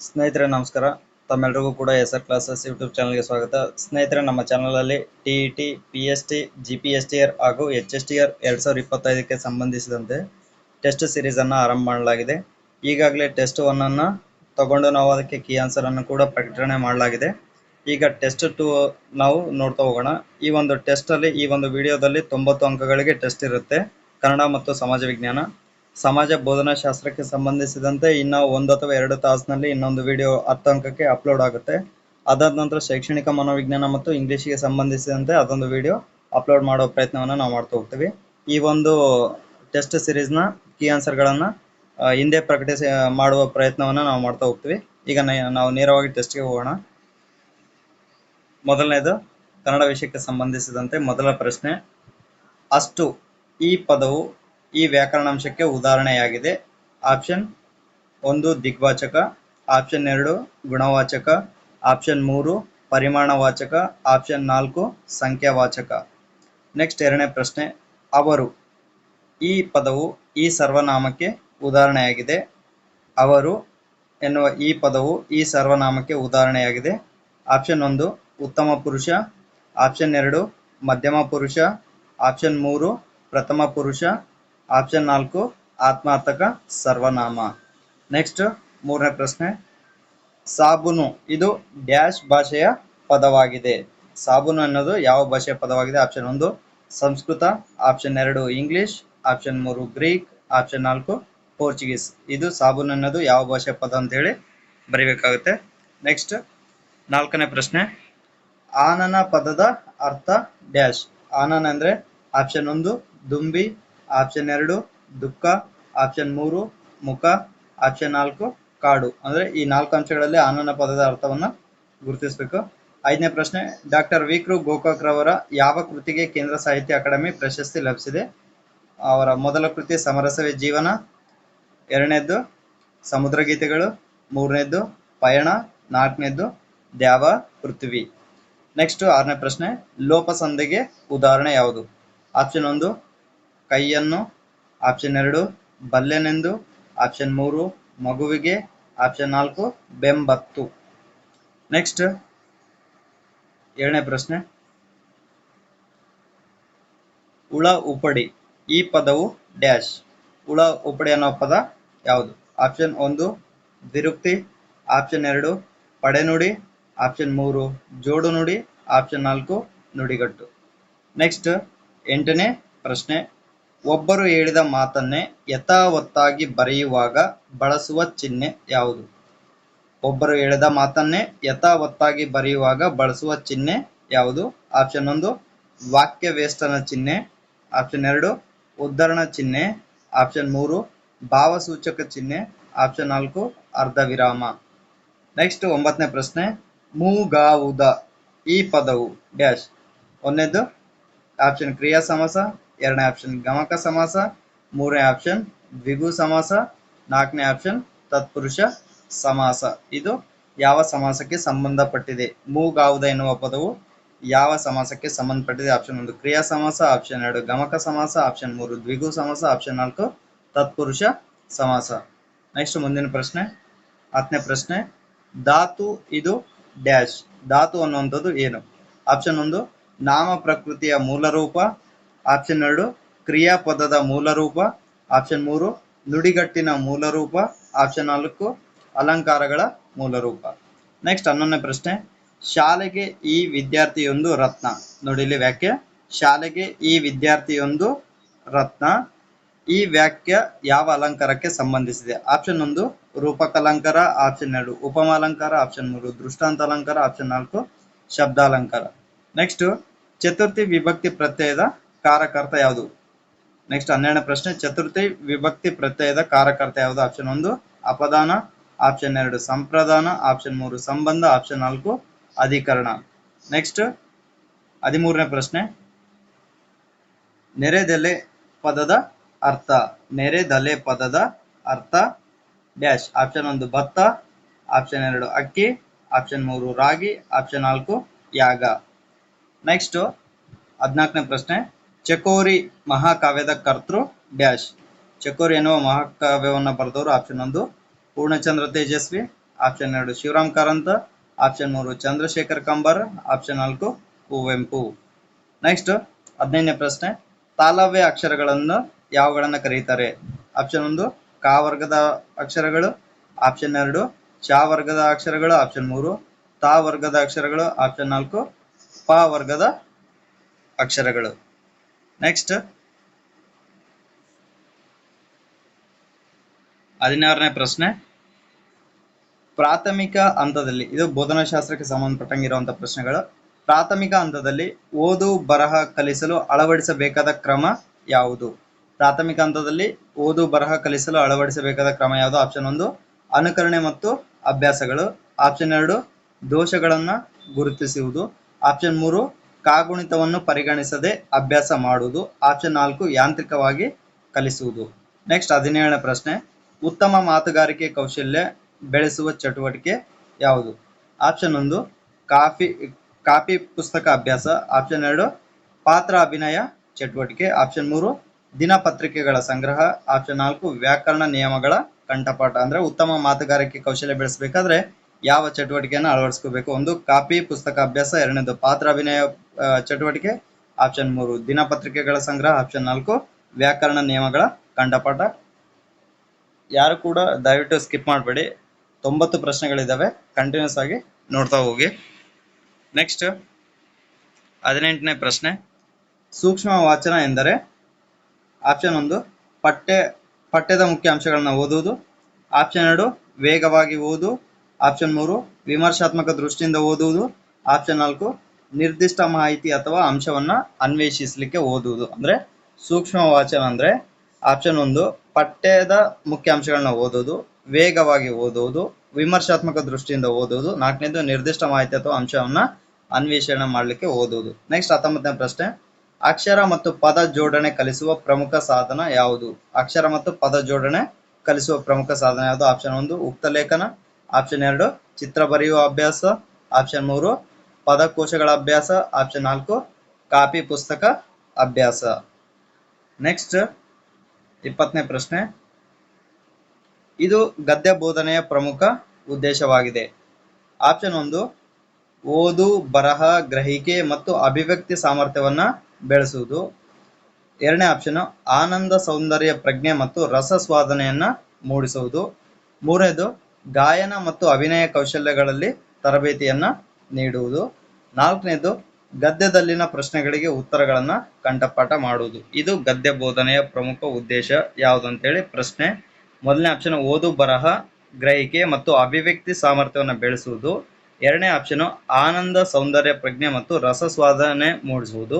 ಸ್ನೇಹಿತರೆ ನಮಸ್ಕಾರ. ತಮ್ಮೆಲ್ಲರಿಗೂ ಕೂಡ ಎಸ್ಆರ್ ಕ್ಲಾಸಸ್ ಯೂಟ್ಯೂಬ್ ಚಾನಲ್ಗೆ ಸ್ವಾಗತ. ಸ್ನೇಹಿತರೆ, ನಮ್ಮ ಚಾನಲಲ್ಲಿ ಟಿಇಟಿ, PST, GPSTR ಹಾಗೂ HSTR 2025ಕ್ಕೆ ಸಂಬಂಧಿಸಿದಂತೆ ಟೆಸ್ಟ್ ಸೀರೀಸ್ ಅನ್ನು ಆರಂಭ ಮಾಡಲಾಗಿದೆ. ಈಗಾಗಲೇ ಟೆಸ್ಟ್ 1 ಅನ್ನು ತಗೊಂಡು ನಾವು ಅದಕ್ಕೆ ಕೀ ಆನ್ಸರ್ ಅನ್ನು ಕೂಡ ಪ್ರಕಟಣೆ ಮಾಡಲಾಗಿದೆ. ಈಗ ಟೆಸ್ಟ್ 2 ನಾವು ನೋಡ್ತಾ ಹೋಗೋಣ. ಈ ಒಂದು ಟೆಸ್ಟ್ ಅಲ್ಲಿ, ಈ ಒಂದು ವಿಡಿಯೋದಲ್ಲಿ 90 ಅಂಕಗಳಿಗೆ ಟೆಸ್ಟ್ ಇರುತ್ತೆ. ಕನ್ನಡ ಮತ್ತು ಸಮಾಜ ವಿಜ್ಞಾನ, ಸಮಾಜ ಬೋಧನಾ ಶಾಸ್ತ್ರಕ್ಕೆ ಸಂಬಂಧಿಸಿದಂತೆ ಇನ್ನು 1 ಅಥವಾ 2 ತಾಸಿನಲ್ಲಿ ಇನ್ನೊಂದು ವಿಡಿಯೋ 10 ಅಂಕಕ್ಕೆ ಅಪ್ಲೋಡ್ ಆಗುತ್ತೆ. ಅದಾದ ನಂತರ ಶೈಕ್ಷಣಿಕ ಮನೋವಿಜ್ಞಾನ ಮತ್ತು ಇಂಗ್ಲಿಷ್ಗೆ ಸಂಬಂಧಿಸಿದಂತೆ ಅದೊಂದು ವಿಡಿಯೋ ಅಪ್ಲೋಡ್ ಮಾಡೋ ಪ್ರಯತ್ನವನ್ನು ನಾವು ಮಾಡ್ತಾ ಹೋಗ್ತೀವಿ. ಈ ಒಂದು ಟೆಸ್ಟ್ ಸೀರೀಸ್ನ ಕೀ ಆನ್ಸರ್ಗಳನ್ನು ಹಿಂದೆ ಮಾಡುವ ಪ್ರಯತ್ನವನ್ನು ನಾವು ಮಾಡ್ತಾ ಹೋಗ್ತೀವಿ. ಈಗ ನಾವು ನೇರವಾಗಿ ಟೆಸ್ಟ್ಗೆ ಹೋಗೋಣ. ಮೊದಲನೇದು ಕನ್ನಡ ವಿಷಯಕ್ಕೆ ಸಂಬಂಧಿಸಿದಂತೆ ಮೊದಲ ಪ್ರಶ್ನೆ. ಅಷ್ಟು ಈ ಪದವು ಈ ವ್ಯಾಕರಣಾಂಶಕ್ಕೆ ಉದಾಹರಣೆಯಾಗಿದೆ. ಆಪ್ಷನ್ 1 ದಿಗ್ವಾಚಕ, ಆಪ್ಷನ್ 2 ಗುಣವಾಚಕ, ಆಪ್ಷನ್ 3 ಪರಿಮಾಣವಾಚಕ, ಆಪ್ಷನ್ 4 ಸಂಖ್ಯಾವಾಚಕ. ನೆಕ್ಸ್ಟ್ ಎರಡನೇ ಪ್ರಶ್ನೆ. ಅವರು ಈ ಪದವು ಈ ಸರ್ವನಾಮಕ್ಕೆ ಉದಾಹರಣೆಯಾಗಿದೆ. ಅವರು ಎನ್ನುವ ಈ ಪದವು ಈ ಸರ್ವನಾಮಕ್ಕೆ ಉದಾಹರಣೆಯಾಗಿದೆ. ಆಪ್ಷನ್ 1 ಉತ್ತಮ ಪುರುಷ, ಆಪ್ಷನ್ 2 ಮಧ್ಯಮ ಪುರುಷ, ಆಪ್ಷನ್ 3 ಪ್ರಥಮ ಪುರುಷ, ಆಪ್ಷನ್ 4 ಆತ್ಮಾರ್ಥಕ ಸರ್ವನಾಮ. ನೆಕ್ಸ್ಟ್ ಮೂರನೇ ಪ್ರಶ್ನೆ. ಸಾಬೂನು ಇದು ಡ್ಯಾಶ್ ಭಾಷೆಯ ಪದವಾಗಿದೆ. ಸಾಬೂನು ಅನ್ನೋದು ಯಾವ ಭಾಷೆಯ ಪದವಾಗಿದೆ? Option 1 Sanskrit, option 2 English, option 3 Greek, option 4 Portuguese. ಇದು ಸಾಬೂನು ಅನ್ನೋದು ಯಾವ ಭಾಷೆಯ ಪದ ಅಂತ ಹೇಳಿ ಬರಿಬೇಕಾಗುತ್ತೆ. ನೆಕ್ಸ್ಟ್ ನಾಲ್ಕನೇ ಪ್ರಶ್ನೆ. ಆನನ ಪದದ ಅರ್ಥ ಡ್ಯಾಶ್. ಆನನ ಅಂದ್ರೆ ಆಪ್ಷನ್ 1 ದುಂಬಿ, ಆಪ್ಷನ್ 2 ದುಃಖ, ಆಪ್ಷನ್ 3 ಮುಖ, ಆಪ್ಷನ್ 4 ಕಾಡು. ಅಂದ್ರೆ ಈ 4 ಅಂಶಗಳಲ್ಲಿ ಆನನ ಪದದ ಅರ್ಥವನ್ನ ಗುರುತಿಸಬೇಕು. ಐದನೇ ಪ್ರಶ್ನೆ. Doctor V. ಕೃ. ಗೋಕಾಕ್ ರವರ ಯಾವ ಕೃತಿಗೆ ಕೇಂದ್ರ ಸಾಹಿತ್ಯ ಅಕಾಡೆಮಿ ಪ್ರಶಸ್ತಿ ಲಭಿಸಿದೆ? ಅವರ ಮೊದಲ ಕೃತಿ ಸಮರಸವೇ ಜೀವನ, ಎರಡನೇದ್ದು ಸಮುದ್ರ ಗೀತೆಗಳು, ಮೂರನೇದ್ದು ಪಯಣ, ನಾಲ್ಕನೇದ್ದು ದ್ಯಾವ ಪೃಥ್ವಿ. ನೆಕ್ಸ್ಟ್ ಆರನೇ ಪ್ರಶ್ನೆ. ಲೋಪಸಂಧಿಗೆ ಉದಾಹರಣೆ ಯಾವುದು? ಆಪ್ಷನ್ 1 ಕೈಯನ್ನು, ಆಪ್ಷನ್ 2 ಬಲ್ಲೆನೆಂದು, ಆಪ್ಷನ್ 3 ಮಗುವಿಗೆ, ಆಪ್ಷನ್ 4 ಬೆಂಬತ್ತು. ನೆಕ್ಸ್ಟ್ ಏಳನೇ ಪ್ರಶ್ನೆ. ಉಳ ಉಪಡಿ ಈ ಪದವು ಡ್ಯಾಶ್. ಉಳ ಉಪಡಿ ಅನ್ನೋ ಪದ ಯಾವುದು? ಆಪ್ಷನ್ 1 ದ್ವಿರುಕ್ತಿ, ಆಪ್ಷನ್ 2 ಪಡೆನುಡಿ, ಆಪ್ಷನ್ 3 ಜೋಡು ನುಡಿ, ಆಪ್ಷನ್ 4 ನುಡಿಗಟ್ಟು. ನೆಕ್ಸ್ಟ್ ಎಂಟನೇ ಪ್ರಶ್ನೆ. ಒಬ್ಬರು ಹೇಳಿದ ಮಾತನ್ನೇ ಯಥಾವತ್ತಾಗಿ ಬರೆಯುವಾಗ ಬಳಸುವ ಚಿಹ್ನೆ ಯಾವುದು? ಒಬ್ಬರು ಹೇಳಿದ ಮಾತನ್ನೇ ಯಥಾವತ್ತಾಗಿ ಬರೆಯುವಾಗ ಬಳಸುವ ಚಿಹ್ನೆ ಯಾವುದು? ಆಪ್ಷನ್ 1 ವಾಕ್ಯ ವೇಷ್ಟನ ಚಿಹ್ನೆ, ಆಪ್ಷನ್ 2 ಉದ್ಧರಣ ಚಿಹ್ನೆ, ಆಪ್ಷನ್ 3 ಭಾವಸೂಚಕ ಚಿಹ್ನೆ, ಆಪ್ಷನ್ 4 ಅರ್ಧ ವಿರಾಮ. ನೆಕ್ಸ್ಟ್ ಒಂಬತ್ತನೇ ಪ್ರಶ್ನೆ. ಮೂಗಾವುದ ಈ ಪದವು ಡ್ಯಾಶ್. ಒಂದನೇದು ಆಪ್ಷನ್ ಕ್ರಿಯಾ ಸಮಾಸ, ಎರಡನೇ ಆಪ್ಷನ್ ಗಮಕ ಸಮಾಸ, ಮೂರನೇ ಆಪ್ಷನ್ ದ್ವಿಗು ಸಮಾಸ, ನಾಲ್ಕನೇ ಆಪ್ಷನ್ ತತ್ಪುರುಷ ಸಮಾಸ. ಇದು ಯಾವ ಸಮಾಸಕ್ಕೆ ಸಂಬಂಧಪಟ್ಟಿದೆ? ಮೂಗಾವುದ ಎನ್ನುವ ಪದವು ಯಾವ ಸಮಾಸಕ್ಕೆ ಸಂಬಂಧಪಟ್ಟಿದೆ? ಆಪ್ಷನ್ 1 ಕ್ರಿಯಾ ಸಮಾಸ, ಆಪ್ಷನ್ 2 ಗಮಕ ಸಮಾಸ, ಆಪ್ಷನ್ 3 ದ್ವಿಗು ಸಮಾಸ, ಆಪ್ಷನ್ 4 ತತ್ಪುರುಷ ಸಮಾಸ. ನೆಕ್ಸ್ಟ್ ಮುಂದಿನ ಪ್ರಶ್ನೆ. ಹತ್ತನೇ ಪ್ರಶ್ನೆ. ಧಾತು ಇದು ಡ್ಯಾಶ್. ಧಾತು ಅನ್ನುವಂಥದ್ದು ಏನು? ಆಪ್ಷನ್ 1 ನಾಮ ಪ್ರಕೃತಿಯ ಮೂಲ ರೂಪ, ಆಪ್ಷನ್ 2 ಕ್ರಿಯಾಪದದ ಮೂಲ ರೂಪ, ಆಪ್ಷನ್ 3 ನುಡಿಗಟ್ಟಿನ ಮೂಲ ರೂಪ, ಆಪ್ಷನ್ 4 ಅಲಂಕಾರಗಳ ಮೂಲ ರೂಪ. ನೆಕ್ಸ್ಟ್ 11ನೇ ಪ್ರಶ್ನೆ. ಶಾಲೆಗೆ ಈ ವಿದ್ಯಾರ್ಥಿಯೊಂದು ರತ್ನ. ನೋಡಿ ಇಲ್ಲಿ ವಾಕ್ಯ. ಶಾಲೆಗೆ ಈ ವಿದ್ಯಾರ್ಥಿಯೊಂದು ರತ್ನ. ಈ ವಾಕ್ಯ ಯಾವ ಅಲಂಕಾರಕ್ಕೆ ಸಂಬಂಧಿಸಿದೆ? ಆಪ್ಷನ್ 1 ರೂಪಕಲಂಕಾರ, ಆಪ್ಷನ್ 2 ಉಪಮಾಲಂಕಾರ, ಆಪ್ಷನ್ 3 ದೃಷ್ಟಾಂತ ಅಲಂಕಾರ, ಆಪ್ಷನ್ 4 ಶಬ್ದಾಲಂಕಾರ. ನೆಕ್ಸ್ಟ್ ಚತುರ್ಥಿ ವಿಭಕ್ತಿ ಪ್ರತ್ಯಯದ ಕಾರಕಾರ್ಥ ಯಾವುದು? ನೆಕ್ಸ್ಟ್ 12ನೇ ಪ್ರಶ್ನೆ. ಚತುರ್ಥಿ ವಿಭಕ್ತಿ ಪ್ರತ್ಯಯದ ಕಾರಕಾರ್ಥ ಯಾವುದು? ಆಪ್ಷನ್ 1 ಅಪದಾನ, ಆಪ್ಷನ್ 2 ಸಂಪ್ರದಾನ, ಆಪ್ಷನ್ 3 ಸಂಬಂಧ, ಆಪ್ಷನ್ 4 ಅಧಿಕರಣ. ನೆಕ್ಸ್ಟ್ 13ನೇ ಪ್ರಶ್ನೆ. ನೆರೆದೆಲೆ ಪದದ ಅರ್ಥ. ನೆರೆದಲೆ ಪದದ ಅರ್ಥ ಡ್ಯಾಶ್. ಆಪ್ಷನ್ 1 ಭತ್ತ, ಆಪ್ಷನ್ 2 ಅಕ್ಕಿ, ಆಪ್ಷನ್ 3 ರಾಗಿ, ಆಪ್ಷನ್ 4 ಯಾಗ. ನೆಕ್ಸ್ಟ್ 14ನೇ ಪ್ರಶ್ನೆ. ಚಕೋರಿ ಮಹಾಕಾವ್ಯದ ಕರ್ತೃ ಡ್ಯಾಶ್. ಚಕೋರಿ ಎನ್ನುವ ಮಹಾಕಾವ್ಯವನ್ನು ಬರೆದವರು option 1 Poornachandra Tejaswi, option 2 Shivaram Karanth, option 3 Chandrashekhar Kambar, option 4 Kuvempu. Next 15ನೇ ಪ್ರಶ್ನೆ, ತಾಲವ್ಯ ಅಕ್ಷರಗಳನ್ನು ಯಾವುಗಳನ್ನ ಕರೀತಾರೆ? ಆಪ್ಷನ್ 1 ಕ ವರ್ಗದ ಅಕ್ಷರಗಳು, ಆಪ್ಷನ್ 2 ಚ ವರ್ಗದ ಅಕ್ಷರಗಳು, ಆಪ್ಷನ್ 3 ತ ವರ್ಗದ ಅಕ್ಷರಗಳು, ಆಪ್ಷನ್ 4 ಪ ವರ್ಗದ ಅಕ್ಷರಗಳು. ನೆಕ್ಸ್ಟ್ 16ನೇ ಪ್ರಶ್ನೆ, ಪ್ರಾಥಮಿಕ ಹಂತದಲ್ಲಿ, ಇದು ಬೋಧನಾಶಾಸ್ತ್ರಕ್ಕೆ ಸಂಬಂಧಪಟ್ಟಂಗಿರುವಂತಹ ಪ್ರಶ್ನೆಗಳು. ಪ್ರಾಥಮಿಕ ಹಂತದಲ್ಲಿ ಓದು ಬರಹ ಕಲಿಸಲು ಅಳವಡಿಸಬೇಕಾದ ಕ್ರಮ ಯಾವುದು? ಪ್ರಾಥಮಿಕ ಹಂತದಲ್ಲಿ ಓದು ಬರಹ ಕಲಿಸಲು ಅಳವಡಿಸಬೇಕಾದ ಕ್ರಮ ಯಾವುದು? ಆಪ್ಷನ್ 1 ಅನುಕರಣೆ ಮತ್ತು ಅಭ್ಯಾಸಗಳು, ಆಪ್ಷನ್ 2 ದೋಷಗಳನ್ನ ಗುರುತಿಸುವುದು, ಆಪ್ಷನ್ 3 ಕಾಗುಣಿತವನ್ನು ಪರಿಗಣಿಸದೆ ಅಭ್ಯಾಸ ಮಾಡುವುದು, ಆಪ್ಷನ್ 4 ಯಾಂತ್ರಿಕವಾಗಿ ಕಲಿಸುವುದು. ನೆಕ್ಸ್ಟ್ 17ನೇ ಪ್ರಶ್ನೆ, ಉತ್ತಮ ಮಾತುಗಾರಿಕೆ ಕೌಶಲ್ಯ ಬೆಳೆಸುವ ಚಟುವಟಿಕೆ ಯಾವುದು? ಆಪ್ಷನ್ 1 ಕಾಪಿ ಪುಸ್ತಕ ಅಭ್ಯಾಸ, ಆಪ್ಷನ್ 2 ಪಾತ್ರ ಅಭಿನಯ ಚಟುವಟಿಕೆ, ಆಪ್ಷನ್ 3 ದಿನಪತ್ರಿಕೆಗಳ ಸಂಗ್ರಹ, ಆಪ್ಷನ್ 4 ವ್ಯಾಕರಣ ನಿಯಮಗಳ ಕಂಠಪಾಠ. ಅಂದ್ರೆ ಉತ್ತಮ ಮಾತುಗಾರಿಕೆ ಕೌಶಲ್ಯ ಬೆಳೆಸಬೇಕಾದ್ರೆ ಯಾವ ಚಟುವಟಿಕೆಯನ್ನು ಅಳವಡಿಸ್ಕೋಬೇಕು? 1 ಕಾಪಿ ಪುಸ್ತಕ ಅಭ್ಯಾಸ, 2ನೇದು ಪಾತ್ರ ಅಭಿನಯ ಚಟುವಟಿಕೆ, ಆಪ್ಷನ್ 3 ದಿನಪತ್ರಿಕೆಗಳ ಸಂಗ್ರಹ, ಆಪ್ಷನ್ 4 ವ್ಯಾಕರಣ ನಿಯಮಗಳ ಕಂಠಪಾಠ. ಯಾರು ಕೂಡ ದಯವಿಟ್ಟು ಸ್ಕಿಪ್ ಮಾಡಬೇಡಿ, 90 ಪ್ರಶ್ನೆಗಳಿದಾವೆ, ಕಂಟಿನ್ಯೂಸ್ ಆಗಿ ನೋಡ್ತಾ ಹೋಗಿ. ನೆಕ್ಸ್ಟ್ 18ನೇ ಪ್ರಶ್ನೆ, ಸೂಕ್ಷ್ಮ ವಾಚನ ಎಂದರೆ? ಆಪ್ಷನ್ 1 ಪಠ್ಯದ ಮುಖ್ಯ ಅಂಶಗಳನ್ನ ಓದುವುದು, ಆಪ್ಷನ್ 2 ವೇಗವಾಗಿ ಓದು, ಆಪ್ಷನ್ 3 ವಿಮರ್ಶಾತ್ಮಕ ದೃಷ್ಟಿಯಿಂದ ಓದುವುದು, ಆಪ್ಷನ್ 4 ನಿರ್ದಿಷ್ಟ ಮಾಹಿತಿ ಅಥವಾ ಅಂಶವನ್ನ ಅನ್ವೇಷಿಸಲಿಕ್ಕೆ ಓದುವುದು. ಅಂದ್ರೆ ಸೂಕ್ಷ್ಮ ವಾಚನ ಅಂದ್ರೆ ಆಪ್ಷನ್ 1 ಪಠ್ಯದ ಮುಖ್ಯ ಅಂಶಗಳನ್ನ ಓದೋದು, ವೇಗವಾಗಿ ಓದುವುದು, ವಿಮರ್ಶಾತ್ಮಕ ದೃಷ್ಟಿಯಿಂದ ಓದುವುದು, 4ನೇದು ನಿರ್ದಿಷ್ಟ ಮಾಹಿತಿ ಅಥವಾ ಅಂಶವನ್ನ ಅನ್ವೇಷಣೆ ಮಾಡಲಿಕ್ಕೆ ಓದುವುದು. ನೆಕ್ಸ್ಟ್ 19ನೇ ಪ್ರಶ್ನೆ, ಅಕ್ಷರ ಮತ್ತು ಪದ ಜೋಡಣೆ ಕಲಿಸುವ ಪ್ರಮುಖ ಸಾಧನ ಯಾವುದು? ಅಕ್ಷರ ಮತ್ತು ಪದ ಜೋಡಣೆ ಕಲಿಸುವ ಪ್ರಮುಖ ಸಾಧನ ಯಾವುದು? ಆಪ್ಷನ್ 1 ಉಕ್ತ ಲೇಖನ, ಆಪ್ಷನ್ 2 ಚಿತ್ರ ಬರೆಯುವ ಅಭ್ಯಾಸ, ಆಪ್ಷನ್ 3 ಪದಕೋಶಗಳ ಅಭ್ಯಾಸ, ಆಪ್ಷನ್ 4 ಕಾಪಿ ಪುಸ್ತಕ ಅಭ್ಯಾಸ. ನೆಕ್ಸ್ಟ್ 20ನೇ ಪ್ರಶ್ನೆ, ಇದು ಗದ್ಯ ಬೋಧನೆಯ ಪ್ರಮುಖ ಉದ್ದೇಶವಾಗಿದೆ. ಆಪ್ಷನ್ 1 ಓದು ಬರಹ ಗ್ರಹಿಕೆ ಮತ್ತು ಅಭಿವ್ಯಕ್ತಿ ಸಾಮರ್ಥ್ಯವನ್ನ ಬೆಳೆಸುವುದು, 2ನೇ ಆಪ್ಷನ್ ಆನಂದ ಸೌಂದರ್ಯ ಪ್ರಜ್ಞೆ ಮತ್ತು ರಸಸ್ವಾದನೆಯನ್ನ ಮೂಡಿಸುವುದು, 3ನೇದು ಗಾಯನ ಮತ್ತು ಅಭಿನಯ ಕೌಶಲ್ಯಗಳಲ್ಲಿ ತರಬೇತಿಯನ್ನ ನೀಡುವುದು, 4ನೇದು ಗದ್ಯದಲ್ಲಿನ ಪ್ರಶ್ನೆಗಳಿಗೆ ಉತ್ತರಗಳನ್ನ ಕಂಠಪಾಠ ಮಾಡುವುದು. ಇದು ಗದ್ಯ ಬೋಧನೆಯ ಪ್ರಮುಖ ಉದ್ದೇಶ ಯಾವುದು ಅಂತೇಳಿ ಪ್ರಶ್ನೆ. 1ನೇ ಆಪ್ಷನ್ ಓದು ಬರಹ ಗ್ರಹಿಕೆ ಮತ್ತು ಅಭಿವ್ಯಕ್ತಿ ಸಾಮರ್ಥ್ಯವನ್ನು ಬೆಳೆಸುವುದು, 2ನೇ ಆಪ್ಷನ್ ಆನಂದ ಸೌಂದರ್ಯ ಪ್ರಜ್ಞೆ ಮತ್ತು ರಸಸ್ವಾದನೆ ಮೂಡಿಸುವುದು,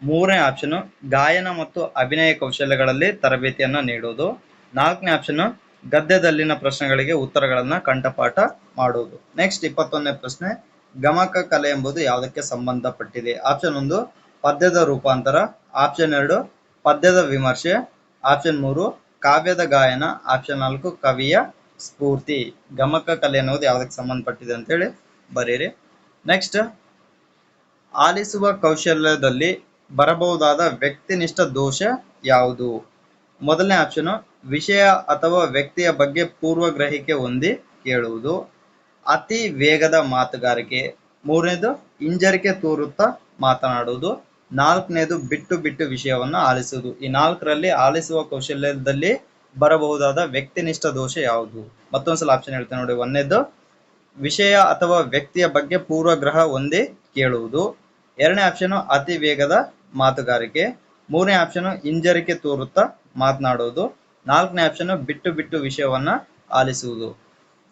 3ನೇ ಆಪ್ಷನ್ ಗಾಯನ ಮತ್ತು ಅಭಿನಯ ಕೌಶಲ್ಯಗಳಲ್ಲಿ ತರಬೇತಿಯನ್ನ ನೀಡುವುದು, 4ನೇ ಆಪ್ಷನ್ ಗದ್ಯದಲ್ಲಿನ ಪ್ರಶ್ನೆಗಳಿಗೆ ಉತ್ತರಗಳನ್ನ ಕಂಠಪಾಠ ಮಾಡುವುದು. ನೆಕ್ಸ್ಟ್ 21ನೇ ಪ್ರಶ್ನೆ, ಗಮಕ ಕಲೆ ಎಂಬುದು ಯಾವುದಕ್ಕೆ ಸಂಬಂಧಪಟ್ಟಿದೆ? ಆಪ್ಷನ್ 1 ಪದ್ಯದ ರೂಪಾಂತರ, ಆಪ್ಷನ್ 2 ಪದ್ಯದ ವಿಮರ್ಶೆ, ಆಪ್ಷನ್ 3 ಕಾವ್ಯದ ಗಾಯನ, ಆಪ್ಷನ್ 4 ಕವಿಯ ಸ್ಫೂರ್ತಿ. ಗಮಕ ಕಲೆ ಅನ್ನೋದು ಯಾವುದಕ್ಕೆ ಸಂಬಂಧಪಟ್ಟಿದೆ ಅಂತೇಳಿ ಬರೀರಿ. ನೆಕ್ಸ್ಟ್, ಆಲಿಸುವ ಕೌಶಲ್ಯದಲ್ಲಿ ಬರಬಹುದಾದ ವ್ಯಕ್ತಿನಿಷ್ಠ ದೋಷ ಯಾವುದು? 1ನೇ ಆಪ್ಷನ್ ವಿಷಯ ಅಥವಾ ವ್ಯಕ್ತಿಯ ಬಗ್ಗೆ ಪೂರ್ವಗ್ರಹಿಕೆ ಹೊಂದಿ ಕೇಳುವುದು, ಅತಿ ವೇಗದ ಮಾತುಗಾರಿಕೆ, 3ನೇದು ಹಿಂಜರಿಕೆ ತೋರುತ್ತಾ ಮಾತನಾಡುವುದು, 4ನೇದು ಬಿಟ್ಟು ಬಿಟ್ಟು ವಿಷಯವನ್ನ ಆಲಿಸುವುದು. ಈ 4ರಲ್ಲಿ ಆಲಿಸುವ ಕೌಶಲ್ಯದಲ್ಲಿ ಬರಬಹುದಾದ ವ್ಯಕ್ತಿನಿಷ್ಠ ದೋಷ ಯಾವುದು? ಮತ್ತೊಂದ್ಸಲ ಆಪ್ಷನ್ ಹೇಳ್ತೇನೆ ನೋಡಿ. 1ನೇದು ವಿಷಯ ಅಥವಾ ವ್ಯಕ್ತಿಯ ಬಗ್ಗೆ ಪೂರ್ವಗ್ರಹ ಹೊಂದಿ ಕೇಳುವುದು, 2ನೇ ಆಪ್ಷನ್ ಅತಿ ವೇಗದ ಮಾತುಗಾರಿಕೆ, 3ನೇ ಆಪ್ಷನ್ ಹಿಂಜರಿಕೆ ತೋರುತ್ತಾ ಮಾತನಾಡುವುದು, 4ನೇ ಆಪ್ಷನ್ ಬಿಟ್ಟು ಬಿಟ್ಟು ವಿಷಯವನ್ನ ಆಲಿಸುವುದು.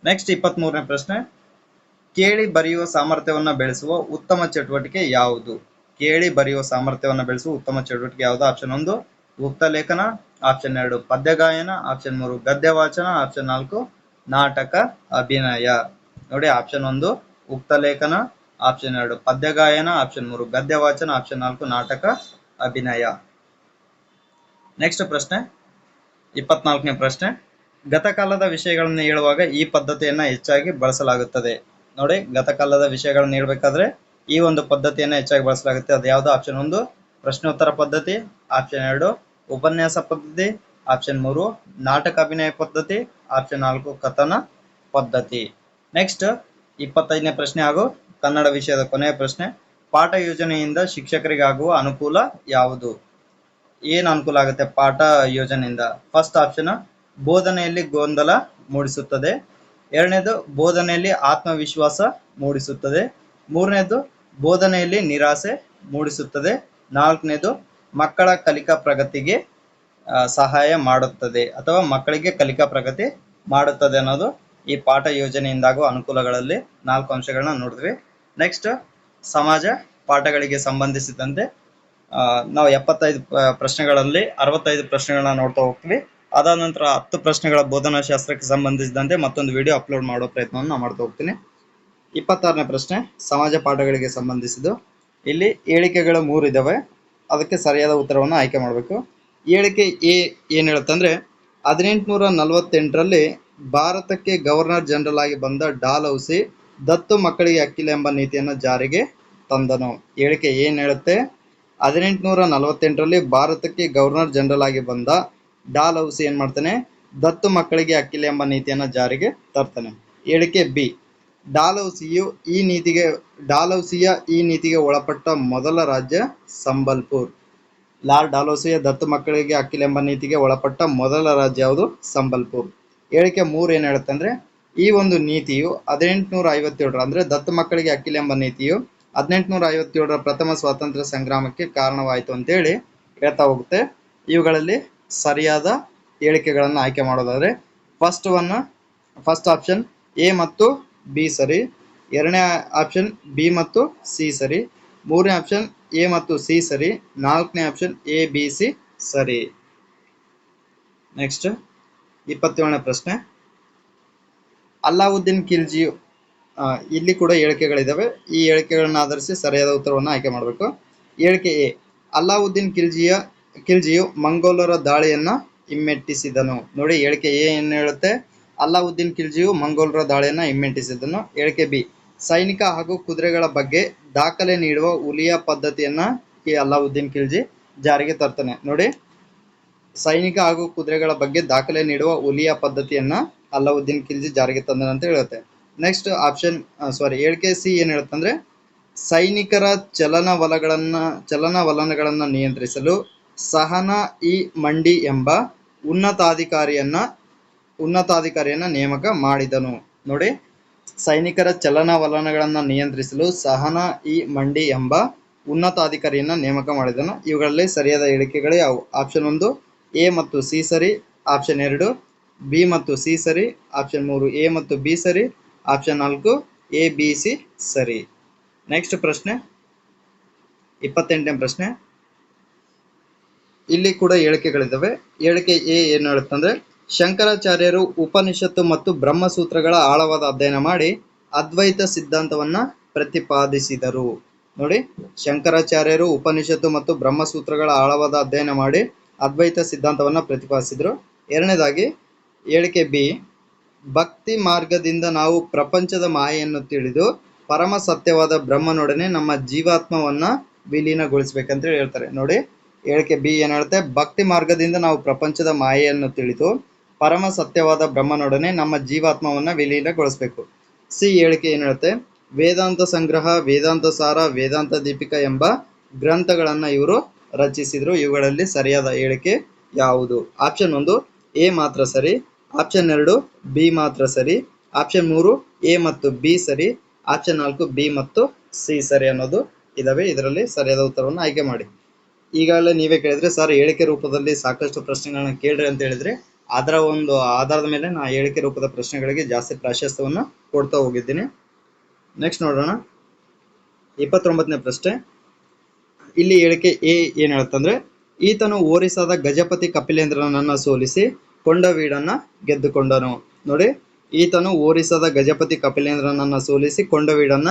ನೆಕ್ಸ್ಟ್ 23ನೇ ಪ್ರಶ್ನೆ, ಕೇಳಿ ಬರೆಯುವ ಸಾಮರ್ಥ್ಯವನ್ನ ಬೆಳೆಸುವ ಉತ್ತಮ ಚಟುವಟಿಕೆ ಯಾವುದು? ಕೇಳಿ ಬರೆಯುವ ಸಾಮರ್ಥ್ಯವನ್ನ ಬೆಳೆಸುವ ಉತ್ತಮ ಚಟುವಟಿಕೆ ಯಾವುದು? ಆಪ್ಷನ್ 1 ಉಕ್ತ ಲೇಖನ, ಆಪ್ಷನ್ 2 ಪದ್ಯ ಗಾಯನ, ಆಪ್ಷನ್ 3 ಗದ್ಯ ವಾಚನ, ಆಪ್ಷನ್ 4 ನಾಟಕ ಅಭಿನಯ. ನೋಡಿ, ಆಪ್ಷನ್ 1 ಉಕ್ತ ಲೇಖನ, ಆಪ್ಷನ್ 2 ಪದ್ಯ ಗಾಯನ, ಆಪ್ಷನ್ 3 ಗದ್ಯ ವಾಚನ, ಆಪ್ಷನ್ 4 ನಾಟಕ ಅಭಿನಯ. ನೆಕ್ಸ್ಟ್ ಪ್ರಶ್ನೆ 24ನೇ ಪ್ರಶ್ನೆ, ಗತಕಾಲದ ವಿಷಯಗಳನ್ನು ಹೇಳುವಾಗ ಈ ಪದ್ಧತಿಯನ್ನ ಹೆಚ್ಚಾಗಿ ಬಳಸಲಾಗುತ್ತದೆ. ನೋಡಿ, ಗತಕಾಲದ ವಿಷಯಗಳನ್ನು ಹೇಳ್ಬೇಕಾದ್ರೆ ಈ ಒಂದು ಪದ್ಧತಿಯನ್ನ ಹೆಚ್ಚಾಗಿ ಬಳಸಲಾಗುತ್ತೆ. ಅದು ಯಾವುದು? ಆಪ್ಷನ್ 1 ಪ್ರಶ್ನೋತ್ತರ ಪದ್ಧತಿ, ಆಪ್ಷನ್ 2 ಉಪನ್ಯಾಸ ಪದ್ಧತಿ, ಆಪ್ಷನ್ 3 ನಾಟಕ ಅಭಿನಯ ಪದ್ಧತಿ, ಆಪ್ಷನ್ 4 ಕಥನ ಪದ್ಧತಿ. ನೆಕ್ಸ್ಟ್ 25ನೇ ಪ್ರಶ್ನೆ ಹಾಗೂ ಕನ್ನಡ ವಿಷಯದ ಕೊನೆಯ ಪ್ರಶ್ನೆ. ಪಾಠ ಯೋಜನೆಯಿಂದ ಶಿಕ್ಷಕರಿಗಾಗುವ ಅನುಕೂಲ ಯಾವುದು? ಏನು ಅನುಕೂಲ ಆಗುತ್ತೆ ಪಾಠ ಯೋಜನೆಯಿಂದ? ಫಸ್ಟ್ ಆಪ್ಷನ್ ಬೋಧನೆಯಲ್ಲಿ ಗೊಂದಲ ಮೂಡಿಸುತ್ತದೆ. ಎರಡನೇದು ಬೋಧನೆಯಲ್ಲಿ ಆತ್ಮವಿಶ್ವಾಸ ಮೂಡಿಸುತ್ತದೆ. ಮೂರನೇದು ಬೋಧನೆಯಲ್ಲಿ ನಿರಾಸೆ ಮೂಡಿಸುತ್ತದೆ. ನಾಲ್ಕನೇದು ಮಕ್ಕಳ ಕಲಿಕಾ ಪ್ರಗತಿಗೆ ಸಹಾಯ ಮಾಡುತ್ತದೆ ಅಥವಾ ಮಕ್ಕಳಿಗೆ ಕಲಿಕಾ ಪ್ರಗತಿ ಮಾಡುತ್ತದೆ ಅನ್ನೋದು ಈ ಪಾಠ ಯೋಜನೆಯಿಂದಾಗುವ ಅನುಕೂಲಗಳಲ್ಲಿ 4 ಅಂಶಗಳನ್ನ ನೋಡಿದ್ವಿ. ನೆಕ್ಸ್ಟ್ ಸಮಾಜ ಪಾಠಗಳಿಗೆ ಸಂಬಂಧಿಸಿದಂತೆ ನಾವು 75 ಪ್ರಶ್ನೆಗಳಲ್ಲಿ 65 ಪ್ರಶ್ನೆಗಳನ್ನ ನೋಡ್ತಾ ಹೋಗ್ತೀವಿ. ಅದಾದ ನಂತರ 10 ಪ್ರಶ್ನೆಗಳ ಬೋಧನಾಶಾಸ್ತ್ರಕ್ಕೆ ಸಂಬಂಧಿಸಿದಂತೆ ಮತ್ತೊಂದು ವಿಡಿಯೋ ಅಪ್ಲೋಡ್ ಮಾಡೋ ಪ್ರಯತ್ನವನ್ನು ನಾನು ಮಾಡ್ತಾ ಹೋಗ್ತೀನಿ. 26ನೇ ಪ್ರಶ್ನೆ ಸಮಾಜ ಪಾಠಗಳಿಗೆ ಸಂಬಂಧಿಸಿದ್ದು. ಇಲ್ಲಿ ಹೇಳಿಕೆಗಳು 3 ಇದಾವೆ, ಅದಕ್ಕೆ ಸರಿಯಾದ ಉತ್ತರವನ್ನು ಆಯ್ಕೆ ಮಾಡಬೇಕು. ಹೇಳಿಕೆ ಎ ಏನು ಹೇಳುತ್ತಂದ್ರೆ 1848ರಲ್ಲಿ ಭಾರತಕ್ಕೆ ಗವರ್ನರ್ ಜನರಲ್ ಆಗಿ ಬಂದ ಡಾಲ್ಹೌಸಿ ದತ್ತು ಮಕ್ಕಳಿಗೆ ಹಕ್ಕಿಲ್ಲ ಎಂಬ ನೀತಿಯನ್ನು ಜಾರಿಗೆ ತಂದನು. ಹೇಳಿಕೆ ಏನು ಹೇಳುತ್ತೆ? 1848ರಲ್ಲಿ ಭಾರತಕ್ಕೆ ಗವರ್ನರ್ ಜನರಲ್ ಆಗಿ ಬಂದ ಡಾಲ್ಹೌಸಿ ಏನ್ ಮಾಡ್ತಾನೆ? ದತ್ತು ಮಕ್ಕಳಿಗೆ ಹಕ್ಕಿಲ್ಲ ಎಂಬ ನೀತಿಯನ್ನು ಜಾರಿಗೆ ತರ್ತಾನೆ. ಹೇಳಿಕೆ ಬಿ ಡಾಲ್ಹೌಸಿಯ ಈ ನೀತಿಗೆ ಒಳಪಟ್ಟ ಮೊದಲ ರಾಜ್ಯ ಸಂಬಲ್ಪುರ್. ಲಾರ್ಡ್ ಡಾಲ್ಹೌಸಿಯ ದತ್ತು ಮಕ್ಕಳಿಗೆ ಹಕ್ಕಿಲ್ಲ ಎಂಬ ನೀತಿಗೆ ಒಳಪಟ್ಟ ಮೊದಲ ರಾಜ್ಯ ಯಾವುದು? ಸಂಬಲ್ಪುರ್. ಹೇಳಿಕೆ 3 ಏನು ಹೇಳುತ್ತೆ ಅಂದ್ರೆ ಈ ಒಂದು ನೀತಿಯು 1857 ಅಂದ್ರೆ ದತ್ತು ಮಕ್ಕಳಿಗೆ ಹಕ್ಕಿಲ್ಲ ಎಂಬ ನೀತಿಯು 1857ರ ಪ್ರಥಮ ಸ್ವಾತಂತ್ರ್ಯ ಸಂಗ್ರಾಮಕ್ಕೆ ಕಾರಣವಾಯಿತು ಅಂತೇಳಿ ಹೇಳ್ತಾ ಹೋಗುತ್ತೆ. ಇವುಗಳಲ್ಲಿ ಸರಿಯಾದ ಹೇಳಿಕೆಗಳನ್ನು ಆಯ್ಕೆ ಮಾಡೋದಾದ್ರೆ ಫಸ್ಟ್ ಆಪ್ಷನ್ ಎ ಮತ್ತು ಬಿ ಸರಿ, ಎರಡನೇ ಆಪ್ಷನ್ ಬಿ ಮತ್ತು ಸಿ ಸರಿ, ಮೂರನೇ ಆಪ್ಷನ್ ಎ ಮತ್ತು ಸಿ ಸರಿ, ನಾಲ್ಕನೇ ಆಪ್ಷನ್ ಎ ಬಿ ಸಿ ಸರಿ. ನೆಕ್ಸ್ಟ್ 27ನೇ ಪ್ರಶ್ನೆ. ಅಲ್ಲಾವುದ್ದೀನ್ ಖಿಲ್ಜಿಯು ಇಲ್ಲಿ ಕೂಡ ಹೇಳಿಕೆಗಳಿದಾವೆ. ಈ ಹೇಳಿಕೆಗಳನ್ನ ಆಧರಿಸಿ ಸರಿಯಾದ ಉತ್ತರವನ್ನು ಆಯ್ಕೆ ಮಾಡಬೇಕು. ಹೇಳಿಕೆ ಎ ಅಲ್ಲಾವುದ್ದೀನ್ ಖಿಲ್ಜಿಯು ಮಂಗೋಲರ ದಾಳಿಯನ್ನ ಹಿಮ್ಮೆಟ್ಟಿಸಿದನು. ನೋಡಿ ಹೇಳಿಕೆ ಎ ಏನು ಹೇಳುತ್ತೆ? ಅಲ್ಲಾವುದ್ದೀನ್ ಖಿಲ್ಜಿಯು ಮಂಗೋಲರ ದಾಳಿಯನ್ನ ಹಿಮ್ಮೆಟ್ಟಿಸಿದನು. ಹೇಳಿಕೆ ಬಿ ಸೈನಿಕ ಹಾಗೂ ಕುದುರೆಗಳ ಬಗ್ಗೆ ದಾಖಲೆ ನೀಡುವ ಉಲಿಯ ಪದ್ಧತಿಯನ್ನ ಈ ಅಲ್ಲಾವುದ್ದೀನ್ ಖಿಲ್ಜಿ ಜಾರಿಗೆ ತರ್ತಾನೆ. ನೋಡಿ ಸೈನಿಕ ಹಾಗೂ ಕುದುರೆಗಳ ಬಗ್ಗೆ ದಾಖಲೆ ನೀಡುವ ಉಲಿಯ ಪದ್ಧತಿಯನ್ನ ಅಲ್ಲಾವುದ್ದೀನ್ ಖಿಲ್ಜಿ ಜಾರಿಗೆ ತಂದನು ಅಂತ ಹೇಳುತ್ತೆ. ನೆಕ್ಸ್ಟ್ ಹೇಳಿಕೆ ಸಿ ಏನ್ ಹೇಳುತ್ತಂದ್ರೆ ಸೈನಿಕರ ಚಲನವಲನಗಳನ್ನ ನಿಯಂತ್ರಿಸಲು ಸಹನಾ ಇ ಮಂಡಿ ಎಂಬ ಉನ್ನತಾಧಿಕಾರಿಯನ್ನ ನೇಮಕ ಮಾಡಿದನು. ನೋಡಿ ಸೈನಿಕರ ಚಲನವಲನಗಳನ್ನ ನಿಯಂತ್ರಿಸಲು ಸಹನಾ ಇ ಮಂಡಿ ಎಂಬ ಉನ್ನತಾಧಿಕಾರಿಯನ್ನ ನೇಮಕ ಮಾಡಿದನು. ಇವುಗಳಲ್ಲಿ ಸರಿಯಾದ ಹೇಳಿಕೆಗಳು ಯಾವುವು? ಆಪ್ಷನ್ 1 ಎ ಮತ್ತು ಸಿ ಸರಿ, ಆಪ್ಷನ್ 2 ಬಿ ಮತ್ತು ಸಿ ಸರಿ, ಆಪ್ಷನ್ 3 ಎ ಮತ್ತು ಬಿ ಸರಿ, ಆಪ್ಷನ್ 4 ಎ ಬಿ ಸಿ ಸರಿ. ನೆಕ್ಸ್ಟ್ ಪ್ರಶ್ನೆ 28ನೇ ಪ್ರಶ್ನೆ. ಇಲ್ಲಿ ಕೂಡ ಹೇಳಿಕೆಗಳಿದ್ದಾವೆ. ಹೇಳಿಕೆ ಎ ಏನು ಹೇಳುತ್ತಂದ್ರೆ ಶಂಕರಾಚಾರ್ಯರು ಉಪನಿಷತ್ತು ಮತ್ತು ಬ್ರಹ್ಮಸೂತ್ರಗಳ ಆಳವಾದ ಅಧ್ಯಯನ ಮಾಡಿ ಅದ್ವೈತ ಸಿದ್ಧಾಂತವನ್ನ ಪ್ರತಿಪಾದಿಸಿದರು. ನೋಡಿ ಶಂಕರಾಚಾರ್ಯರು ಉಪನಿಷತ್ತು ಮತ್ತು ಬ್ರಹ್ಮಸೂತ್ರಗಳ ಆಳವಾದ ಅಧ್ಯಯನ ಮಾಡಿ ಅದ್ವೈತ ಸಿದ್ಧಾಂತವನ್ನ ಪ್ರತಿಪಾದಿಸಿದ್ರು. ಎರಡನೇದಾಗಿ ಹೇಳಿಕೆ ಬಿ ಭಕ್ತಿ ಮಾರ್ಗದಿಂದ ನಾವು ಪ್ರಪಂಚದ ಮಾಯೆಯನ್ನು ತಿಳಿದು ಪರಮ ಸತ್ಯವಾದ ಬ್ರಹ್ಮನೊಡನೆ ನಮ್ಮ ಜೀವಾತ್ಮವನ್ನ ವಿಲೀನಗೊಳಿಸ್ಬೇಕಂತ ಹೇಳ್ತಾರೆ. ನೋಡಿ ಹೇಳಿಕೆ ಬಿ ಏನ್ ಹೇಳುತ್ತೆ? ಭಕ್ತಿ ಮಾರ್ಗದಿಂದ ನಾವು ಪ್ರಪಂಚದ ಮಾಯೆಯನ್ನು ತಿಳಿದು ಪರಮ ಸತ್ಯವಾದ ಬ್ರಹ್ಮನೊಡನೆ ನಮ್ಮ ಜೀವಾತ್ಮವನ್ನ ವಿಲೀನಗೊಳಿಸಬೇಕು. ಸಿ ಹೇಳಿಕೆ ಏನ್ ಹೇಳುತ್ತೆ? ವೇದಾಂತ ಸಂಗ್ರಹ, ವೇದಾಂತ ಸಾರ, ವೇದಾಂತ ದೀಪಿಕಾ ಎಂಬ ಗ್ರಂಥಗಳನ್ನ ಇವರು ರಚಿಸಿದ್ರು. ಇವುಗಳಲ್ಲಿ ಸರಿಯಾದ ಹೇಳಿಕೆ ಯಾವುದು? ಆಪ್ಷನ್ 1 ಎ ಮಾತ್ರ ಸರಿ, ಆಪ್ಷನ್ 2 ಬಿ ಮಾತ್ರ ಸರಿ, ಆಪ್ಷನ್ 3 ಎ ಮತ್ತು ಬಿ ಸರಿ, ಆಪ್ಷನ್ 4 ಬಿ ಮತ್ತು ಸಿ ಸರಿ ಅನ್ನೋದು ಇದಾವೆ. ಇದರಲ್ಲಿ ಸರಿಯಾದ ಉತ್ತರವನ್ನು ಆಯ್ಕೆ ಮಾಡಿ. ಈಗಾಗಲೇ ನೀವೇ ಕೇಳಿದ್ರೆ ಸರ್ ಹೇಳಿಕೆ ರೂಪದಲ್ಲಿ ಸಾಕಷ್ಟು ಪ್ರಶ್ನೆಗಳನ್ನ ಕೇಳ್ರಿ ಅಂತ ಹೇಳಿದ್ರೆ ಅದರ ಒಂದು ಆಧಾರದ ಮೇಲೆ ನಾ ಹೇಳಿಕೆ ರೂಪದ ಪ್ರಶ್ನೆಗಳಿಗೆ ಜಾಸ್ತಿ ಪ್ರಾಶಸ್ತ್ಯವನ್ನ ಕೊಡ್ತಾ ಹೋಗಿದ್ದೀನಿ. ನೆಕ್ಸ್ಟ್ ನೋಡೋಣ 29ನೇ ಪ್ರಶ್ನೆ. ಇಲ್ಲಿ ಹೇಳಿಕೆ ಎ ಏನ್ ಹೇಳುತ್ತಂದ್ರೆ ಈತನು ಒರಿಸ್ಸಾದ ಗಜಪತಿ ಕಪಿಲೇಂದ್ರನನ್ನ ಸೋಲಿಸಿ ಕೊಂಡವೀಡನ್ನ ಗೆದ್ದುಕೊಂಡನು. ನೋಡಿ ಈತನು ಒರಿಸ್ಸಾದ ಗಜಪತಿ ಕಪಿಲೇಂದ್ರನನ್ನ ಸೋಲಿಸಿ ಕೊಂಡವೀಡನ್ನ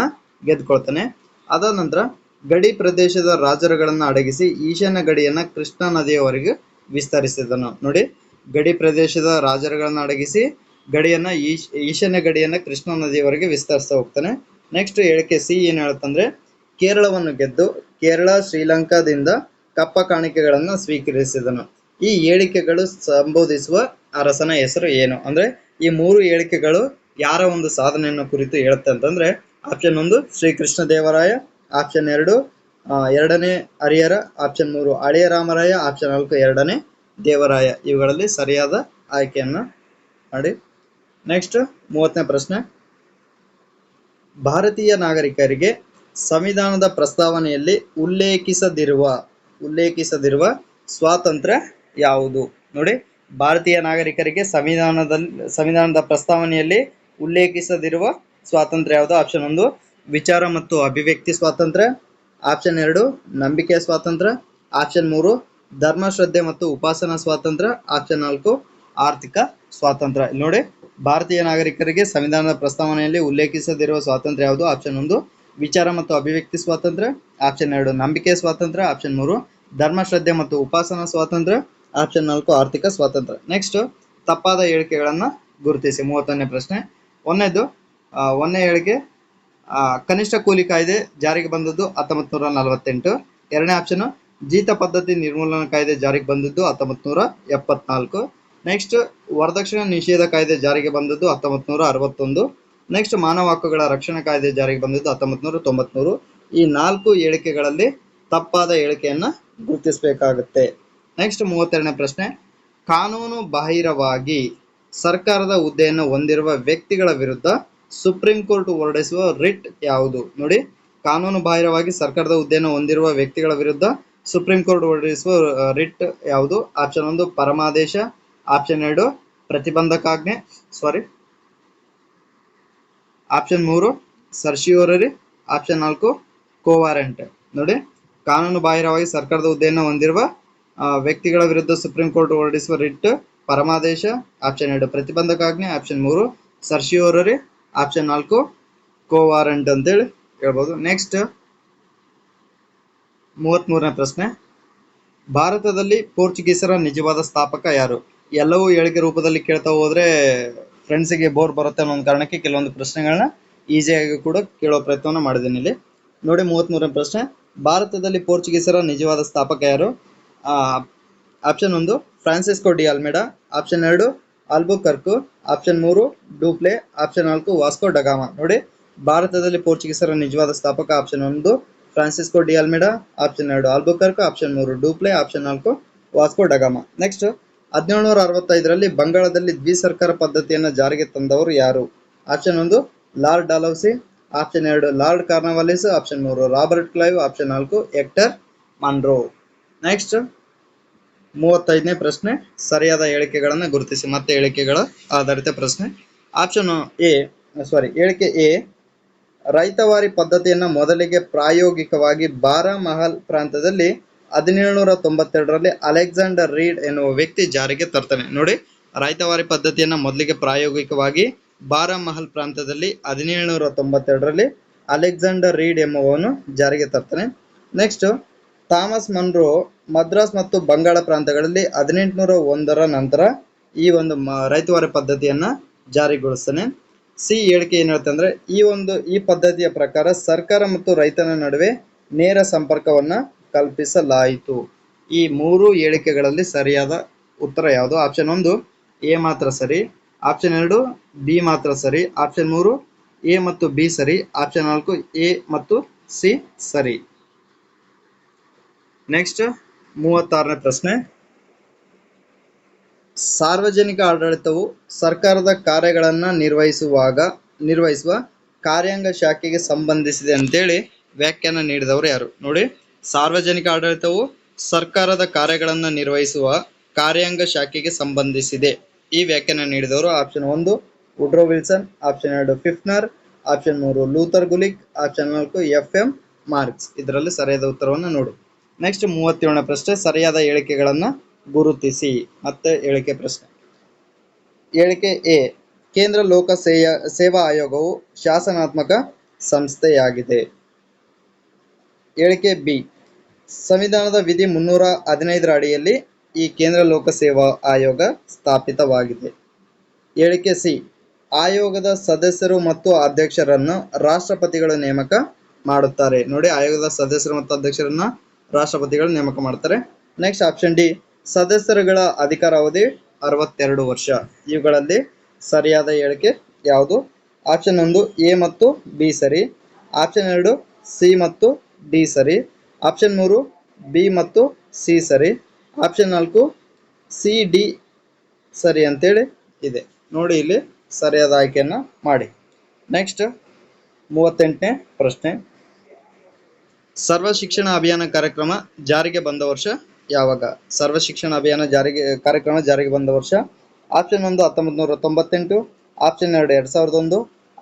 ಗೆದ್ದುಕೊಳ್ತಾನೆ. ಅದಾದ ನಂತರ ಗಡಿ ಪ್ರದೇಶದ ರಾಜರುಗಳನ್ನ ಅಡಗಿಸಿ ಈಶಾನ್ಯ ಗಡಿಯನ್ನ ಕೃಷ್ಣಾ ನದಿಯವರೆಗೆ ವಿಸ್ತರಿಸಿದನು. ನೋಡಿ ಗಡಿ ಪ್ರದೇಶದ ರಾಜರುಗಳನ್ನ ಅಡಗಿಸಿ ಈಶಾನ್ಯ ಗಡಿಯನ್ನ ಕೃಷ್ಣಾ ನದಿಯವರೆಗೆ ವಿಸ್ತರಿಸ್ತಾ ಹೋಗ್ತಾನೆ. ನೆಕ್ಸ್ಟ್ ಹೇಳಿಕೆ ಸಿ ಏನ್ ಹೇಳುತ್ತಂದ್ರೆ ಕೇರಳವನ್ನು ಗೆದ್ದು ಕೇರಳ ಶ್ರೀಲಂಕಾದಿಂದ ಕಪ್ಪ ಕಾಣಿಕೆಗಳನ್ನ ಸ್ವೀಕರಿಸಿದನು. ಈ ಹೇಳಿಕೆಗಳು ಸಂಬೋಧಿಸುವ ಅರಸನ ಹೆಸರು ಏನು? ಅಂದ್ರೆ ಈ 3 ಹೇಳಿಕೆಗಳು ಯಾರ ಒಂದು ಸಾಧನೆಯನ್ನು ಕುರಿತು ಹೇಳುತ್ತೆ ಅಂತಂದ್ರೆ ಆಪ್ಷನ್ 1 ಶ್ರೀಕೃಷ್ಣ ದೇವರಾಯ, ಆಪ್ಷನ್ 2 ಎರಡನೇ ಹರಿಹರ, ಆಪ್ಷನ್ 3 ಹಳೆಯ ರಾಮರಾಯ, ಆಪ್ಷನ್ 4 ಎರಡನೇ ದೇವರಾಯ. ಇವುಗಳಲ್ಲಿ ಸರಿಯಾದ ಆಯ್ಕೆಯನ್ನ ಮಾಡಿ. ನೆಕ್ಸ್ಟ್ 30ನೇ ಪ್ರಶ್ನೆ, ಭಾರತೀಯ ನಾಗರಿಕರಿಗೆ ಸಂವಿಧಾನದ ಪ್ರಸ್ತಾವನೆಯಲ್ಲಿ ಉಲ್ಲೇಖಿಸದಿರುವ ಸ್ವಾತಂತ್ರ್ಯ ಯಾವುದು? ನೋಡಿ, ಭಾರತೀಯ ನಾಗರಿಕರಿಗೆ ಸಂವಿಧಾನದ ಪ್ರಸ್ತಾವನೆಯಲ್ಲಿ ಉಲ್ಲೇಖಿಸದಿರುವ ಸ್ವಾತಂತ್ರ್ಯ ಯಾವುದು? ಆಪ್ಷನ್ 1 ವಿಚಾರ ಮತ್ತು ಅಭಿವ್ಯಕ್ತಿ ಸ್ವಾತಂತ್ರ್ಯ, ಆಪ್ಷನ್ 2 ನಂಬಿಕೆಯ ಸ್ವಾತಂತ್ರ್ಯ, ಆಪ್ಷನ್ 3 ಧರ್ಮ ಶ್ರದ್ಧೆ ಮತ್ತು ಉಪಾಸನಾ ಸ್ವಾತಂತ್ರ್ಯ, ಆಪ್ಷನ್ 4 ಆರ್ಥಿಕ ಸ್ವಾತಂತ್ರ್ಯ. ನೋಡಿ, ಭಾರತೀಯ ನಾಗರಿಕರಿಗೆ ಸಂವಿಧಾನದ ಪ್ರಸ್ತಾವನೆಯಲ್ಲಿ ಉಲ್ಲೇಖಿಸದಿರುವ ಸ್ವಾತಂತ್ರ್ಯ ಯಾವುದು? ಆಪ್ಷನ್ 1 ವಿಚಾರ ಮತ್ತು ಅಭಿವ್ಯಕ್ತಿ ಸ್ವಾತಂತ್ರ್ಯ, ಆಪ್ಷನ್ 2 ನಂಬಿಕೆಯ ಸ್ವಾತಂತ್ರ್ಯ, ಆಪ್ಷನ್ 3 ಧರ್ಮ ಶ್ರದ್ಧೆ ಮತ್ತು ಉಪಾಸನಾ ಸ್ವಾತಂತ್ರ್ಯ, ಆಪ್ಷನ್ 4 ಆರ್ಥಿಕ ಸ್ವಾತಂತ್ರ್ಯ. ನೆಕ್ಸ್ಟ್ ತಪ್ಪಾದ ಹೇಳಿಕೆಗಳನ್ನ ಗುರುತಿಸಿ. 31ನೇ ಪ್ರಶ್ನೆ, ಒಂದನೇ ಹೇಳಿಕೆ ಕನಿಷ್ಠ ಕೂಲಿ ಕಾಯ್ದೆ ಜಾರಿಗೆ ಬಂದದ್ದು 1948. ಎರಡನೇ ಆಪ್ಷನ್ ಜೀತ ಪದ್ಧತಿ ನಿರ್ಮೂಲನಾ ಕಾಯ್ದೆ ಜಾರಿಗೆ ಬಂದದ್ದು 1974. ನೆಕ್ಸ್ಟ್ ವರದಕ್ಷಿಣೆ ನಿಷೇಧ ಕಾಯ್ದೆ ಜಾರಿಗೆ ಬಂದದ್ದು 1961. ನೆಕ್ಸ್ಟ್ ಮಾನವ ಹಕ್ಕುಗಳ ರಕ್ಷಣಾ ಕಾಯ್ದೆ ಜಾರಿಗೆ ಬಂದದ್ದು 1993. ಈ 4 ಹೇಳಿಕೆಗಳಲ್ಲಿ ತಪ್ಪಾದ ಹೇಳಿಕೆಯನ್ನ ಗುರುತಿಸಬೇಕಾಗುತ್ತೆ. ನೆಕ್ಸ್ಟ್ 32ನೇ ಪ್ರಶ್ನೆ, ಕಾನೂನು ಬಾಹಿರವಾಗಿ ಸರ್ಕಾರದ ಹುದ್ದೆಯನ್ನು ಹೊಂದಿರುವ ವ್ಯಕ್ತಿಗಳ ವಿರುದ್ಧ ಸುಪ್ರೀಂ ಕೋರ್ಟ್ ಹೊರಡಿಸುವ ರಿಟ್ ಯಾವುದು? ನೋಡಿ, ಕಾನೂನು ಬಾಹಿರವಾಗಿ ಸರ್ಕಾರದ ಹುದ್ದೆಯನ್ನು ಹೊಂದಿರುವ ವ್ಯಕ್ತಿಗಳ ವಿರುದ್ಧ ಸುಪ್ರೀಂ ಕೋರ್ಟ್ ಹೊರಡಿಸುವ ರಿಟ್ ಯಾವುದು? ಆಪ್ಷನ್ 1 ಪರಮಾದೇಶ, ಆಪ್ಷನ್ 2 ಪ್ರತಿಬಂಧಕಾಜ್ಞೆ, ಆಪ್ಷನ್ 3 ಸರ್ಶಿಯೋರರಿ, ಆಪ್ಷನ್ 4 ಕೋವಾರೆಂಟ್. ನೋಡಿ, ಕಾನೂನು ಬಾಹಿರವಾಗಿ ಸರ್ಕಾರದ ಹುದ್ದೆಯನ್ನು ಹೊಂದಿರುವ ವ್ಯಕ್ತಿಗಳ ವಿರುದ್ಧ ಸುಪ್ರೀಂ ಕೋರ್ಟ್ ಹೊರಡಿಸುವ ರಿಟ್ ಪರಮಾದೇಶ, ಆಪ್ಷನ್ 2 ಪ್ರತಿಬಂಧಕಾಜ್ಞೆ, ಆಪ್ಷನ್ 3 ಸರ್ಶಿಯೋರರಿ, ಆಪ್ಷನ್ 4 ಕೋವಾರೆಂಟ್ ಅಂತೇಳಿ ಹೇಳ್ಬೋದು. ನೆಕ್ಸ್ಟ್ 33ನೇ ಪ್ರಶ್ನೆ, ಭಾರತದಲ್ಲಿ ಪೋರ್ಚುಗೀಸರ ನಿಜವಾದ ಸ್ಥಾಪಕ ಯಾರು? ಎಲ್ಲವೂ ಹೇಳಿಕೆ ರೂಪದಲ್ಲಿ ಕೇಳ್ತಾ ಹೋದ್ರೆ ಫ್ರೆಂಡ್ಸಿಗೆ ಬೋರ್ ಬರುತ್ತೆ ಅನ್ನೋ ಒಂದು ಕಾರಣಕ್ಕೆ ಕೆಲವೊಂದು ಪ್ರಶ್ನೆಗಳನ್ನ ಈಸಿಯಾಗಿ ಕೂಡ ಕೇಳೋ ಪ್ರಯತ್ನವನ್ನು ಮಾಡಿದ್ದೀನಿ ಇಲ್ಲಿ. ನೋಡಿ, 33ನೇ ಪ್ರಶ್ನೆ, ಭಾರತದಲ್ಲಿ ಪೋರ್ಚುಗೀಸರ ನಿಜವಾದ ಸ್ಥಾಪಕ ಯಾರು? Option 1 Francisco de Almeida, option 2 Albuquerque, option 3 Dupleix, option 4 Vasco da Gama. ನೋಡಿ, ಭಾರತದಲ್ಲಿ ಪೋರ್ಚುಗೀಸರ ನಿಜವಾದ ಸ್ಥಾಪಕ option 1 Francisco de Almeida, option 2 Albuquerque, option 3 Dupleix, option 4 Vasco da Gama. Next 1765ರಲ್ಲಿ ಬಂಗಾಳದಲ್ಲಿ ದ್ವಿಸರ್ಕಾರ ಪದ್ಧತಿಯನ್ನು ಜಾರಿಗೆ ತಂದವರು ಯಾರು? Option 1 Lord Dalhousie, option 2 Lord Cornwallis, option 3 Robert Clive, option 4 Hector Munro. Next 35ನೇ ಪ್ರಶ್ನೆ, ಸರಿಯಾದ ಹೇಳಿಕೆಗಳನ್ನು ಗುರುತಿಸಿ. ಮತ್ತೆ ಹೇಳಿಕೆಗಳ ಆಧಾರಿತ ಪ್ರಶ್ನೆ. ಹೇಳಿಕೆ ಎ, ರೈತವಾರಿ ಪದ್ಧತಿಯನ್ನು ಮೊದಲಿಗೆ ಪ್ರಾಯೋಗಿಕವಾಗಿ ಬಾರಾಮಹಲ್ ಪ್ರಾಂತದಲ್ಲಿ 1792ರಲ್ಲಿ ಅಲೆಕ್ಸಾಂಡರ್ ರೀಡ್ ಎನ್ನುವ ವ್ಯಕ್ತಿ ಜಾರಿಗೆ ತರ್ತಾನೆ. ನೋಡಿ, ರೈತವಾರಿ ಪದ್ಧತಿಯನ್ನು ಮೊದಲಿಗೆ ಪ್ರಾಯೋಗಿಕವಾಗಿ ಬಾರಾಮಹಲ್ ಪ್ರಾಂತದಲ್ಲಿ 1792ರಲ್ಲಿ ಅಲೆಕ್ಸಾಂಡರ್ ರೀಡ್ ಎಂಬುವವನು ಜಾರಿಗೆ ತರ್ತಾನೆ. ನೆಕ್ಸ್ಟ್ ಥಾಮಸ್ ಮನ್ರೋ ಮದ್ರಾಸ್ ಮತ್ತು ಬಂಗಾಳ ಪ್ರಾಂತಗಳಲ್ಲಿ 1801ರ ನಂತರ ಈ ಒಂದು ರೈತವಾರಿ ಪದ್ಧತಿಯನ್ನ ಜಾರಿಗೊಳಿಸ್ತಾನೆ. ಸಿ ಹೇಳಿಕೆ ಏನ್ ಹೇಳುತ್ತೆ ಅಂದ್ರೆ, ಈ ಪದ್ಧತಿಯ ಪ್ರಕಾರ ಸರ್ಕಾರ ಮತ್ತು ರೈತನ ನಡುವೆ ನೇರ ಸಂಪರ್ಕವನ್ನ ಕಲ್ಪಿಸಲಾಯಿತು. ಈ 3 ಹೇಳಿಕೆಗಳಲ್ಲಿ ಸರಿಯಾದ ಉತ್ತರ ಯಾವುದು? ಆಪ್ಷನ್ 1 ಎ ಮಾತ್ರ ಸರಿ, ಆಪ್ಷನ್ 2 ಬಿ ಮಾತ್ರ ಸರಿ, ಆಪ್ಷನ್ 3 ಎ ಮತ್ತು ಬಿ ಸರಿ, ಆಪ್ಷನ್ 4 ಎ ಮತ್ತು ಸಿ ಸರಿ. ನೆಕ್ಸ್ಟ್ 36ನೇ ಪ್ರಶ್ನೆ, ಸಾರ್ವಜನಿಕ ಆಡಳಿತವು ಸರ್ಕಾರದ ಕಾರ್ಯಗಳನ್ನು ನಿರ್ವಹಿಸುವ ಕಾರ್ಯಾಂಗ ಶಾಖೆಗೆ ಸಂಬಂಧಿಸಿದೆ ಅಂತೇಳಿ ವ್ಯಾಖ್ಯಾನ ನೀಡಿದವರು ಯಾರು? ನೋಡಿ, ಸಾರ್ವಜನಿಕ ಆಡಳಿತವು ಸರ್ಕಾರದ ಕಾರ್ಯಗಳನ್ನು ನಿರ್ವಹಿಸುವ ಕಾರ್ಯಾಂಗ ಶಾಖೆಗೆ ಸಂಬಂಧಿಸಿದೆ. ಈ ವ್ಯಾಖ್ಯಾನ ನೀಡಿದವರು option 1 Woodrow Wilson, option 2 Pfiffner, option 3 Luther Gulick, option 4 F M. Marx. ಇದರಲ್ಲಿ ಸರಿಯಾದ ಉತ್ತರವನ್ನು ನೋಡಿ. ನೆಕ್ಸ್ಟ್ 37ನೇ ಪ್ರಶ್ನೆ, ಸರಿಯಾದ ಹೇಳಿಕೆಗಳನ್ನು ಗುರುತಿಸಿ. ಮತ್ತೆ ಹೇಳಿಕೆ ಪ್ರಶ್ನೆ. ಹೇಳಿಕೆ ಎ, ಕೇಂದ್ರ ಲೋಕ ಸೇವಾ ಆಯೋಗವು ಶಾಸನಾತ್ಮಕ ಸಂಸ್ಥೆಯಾಗಿದೆ. ಹೇಳಿಕೆ ಬಿ, ಸಂವಿಧಾನದ ವಿಧಿ 315ರ ಅಡಿಯಲ್ಲಿ ಈ ಕೇಂದ್ರ ಲೋಕ ಸೇವಾ ಆಯೋಗ ಸ್ಥಾಪಿತವಾಗಿದೆ. ಹೇಳಿಕೆ ಸಿ, ಆಯೋಗದ ಸದಸ್ಯರು ಮತ್ತು ಅಧ್ಯಕ್ಷರನ್ನು ರಾಷ್ಟ್ರಪತಿಗಳು ನೇಮಕ ಮಾಡುತ್ತಾರೆ. ನೋಡಿ, ಆಯೋಗದ ಸದಸ್ಯರು ಮತ್ತು ಅಧ್ಯಕ್ಷರನ್ನ ರಾಷ್ಟ್ರಪತಿಗಳು ನೇಮಕ ಮಾಡ್ತಾರೆ. ನೆಕ್ಸ್ಟ್ ಆಪ್ಷನ್ ಡಿ, ಸದಸ್ಯರುಗಳ ಅಧಿಕಾರಾವಧಿ 62 ವರ್ಷ. ಇವುಗಳಲ್ಲಿ ಸರಿಯಾದ ಹೇಳಿಕೆ ಯಾವುದು? ಆಪ್ಷನ್ 1 ಎ ಮತ್ತು ಬಿ ಸರಿ, ಆಪ್ಷನ್ 2 ಸಿ ಮತ್ತು ಡಿ ಸರಿ, ಆಪ್ಷನ್ 3 ಬಿ ಮತ್ತು ಸಿ ಸರಿ, ಆಪ್ಷನ್ 4 ಸಿ ಡಿ ಸರಿ ಅಂತೇಳಿ ಇದೆ. ನೋಡಿ ಇಲ್ಲಿ ಸರಿಯಾದ ಆಯ್ಕೆಯನ್ನು ಮಾಡಿ. ನೆಕ್ಸ್ಟ್ 38ನೇ ಪ್ರಶ್ನೆ, ಸರ್ವ ಶಿಕ್ಷಣ ಅಭಿಯಾನ ಕಾರ್ಯಕ್ರಮ ಜಾರಿಗೆ ಬಂದ ವರ್ಷ ಯಾವಾಗ? ಸರ್ವ ಶಿಕ್ಷಣ ಅಭಿಯಾನ ಕಾರ್ಯಕ್ರಮ ಜಾರಿಗೆ ಬಂದ ವರ್ಷ ಆಪ್ಷನ್ 1 1998, ಆಪ್ಷನ್ 2 2001,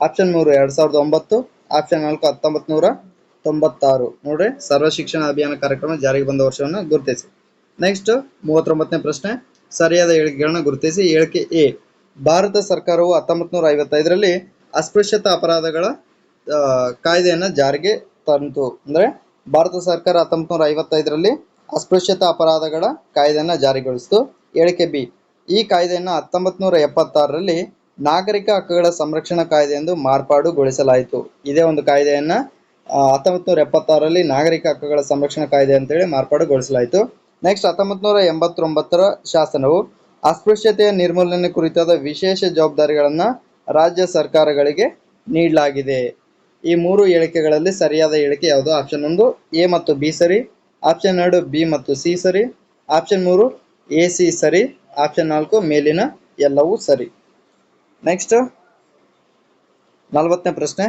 ಆಪ್ಷನ್ 3 2009, ಆಪ್ಷನ್ 4 1996. ನೋಡ್ರಿ, ಸರ್ವ ಶಿಕ್ಷಣ ಅಭಿಯಾನ ಕಾರ್ಯಕ್ರಮ ಜಾರಿಗೆ ಬಂದ ವರ್ಷವನ್ನು ಗುರುತಿಸಿ. ನೆಕ್ಸ್ಟ್ 39ನೇ ಪ್ರಶ್ನೆ, ಸರಿಯಾದ ಹೇಳಿಕೆಗಳನ್ನ ಗುರುತಿಸಿ. ಹೇಳಿಕೆ ಎ, ಭಾರತ ಸರ್ಕಾರವು 1955ರಲ್ಲಿ ಅಸ್ಪೃಶ್ಯತಾ ಅಪರಾಧಗಳ ಕಾಯ್ದೆಯನ್ನು ಜಾರಿಗೆ ತಂತು. ಅಂದ್ರೆ ಭಾರತ ಸರ್ಕಾರ 1955ರಲ್ಲಿ ಅಸ್ಪೃಶ್ಯತಾ ಅಪರಾಧಗಳ ಕಾಯ್ದೆಯನ್ನು ಜಾರಿಗೊಳಿಸಿತು. ಹೇಳಿಕೆ ಬಿ, ಈ ಕಾಯ್ದೆಯನ್ನು 1976ರಲ್ಲಿ ನಾಗರಿಕ ಹಕ್ಕುಗಳ ಸಂರಕ್ಷಣಾ ಕಾಯ್ದೆ ಎಂದು ಮಾರ್ಪಾಡುಗೊಳಿಸಲಾಯಿತು. ಇದೇ ಒಂದು ಕಾಯ್ದೆಯನ್ನ 1976ರಲ್ಲಿ ನಾಗರಿಕ ಹಕ್ಕುಗಳ ಸಂರಕ್ಷಣಾ ಕಾಯ್ದೆ ಅಂತೇಳಿ ಮಾರ್ಪಾಡುಗೊಳಿಸಲಾಯಿತು. ನೆಕ್ಸ್ಟ್ 1989ರ ಶಾಸನವು ಅಸ್ಪೃಶ್ಯತೆಯ ನಿರ್ಮೂಲನೆ ಕುರಿತಾದ ವಿಶೇಷ ಜವಾಬ್ದಾರಿಗಳನ್ನು ರಾಜ್ಯ ಸರ್ಕಾರಗಳಿಗೆ ನೀಡಲಾಗಿದೆ. ಈ 3 ಹೇಳಿಕೆಗಳಲ್ಲಿ ಸರಿಯಾದ ಹೇಳಿಕೆ ಯಾವುದು? ಆಪ್ಷನ್ 1 ಎ ಮತ್ತು ಬಿ ಸರಿ, ಆಪ್ಷನ್ 2 ಬಿ ಮತ್ತು ಸಿ ಸರಿ, ಆಪ್ಷನ್ 3 ಎ ಸಿ ಸರಿ, ಆಪ್ಷನ್ 4 ಮೇಲಿನ ಎಲ್ಲವೂ ಸರಿ. ನೆಕ್ಸ್ಟ್ 40ನೇ ಪ್ರಶ್ನೆ,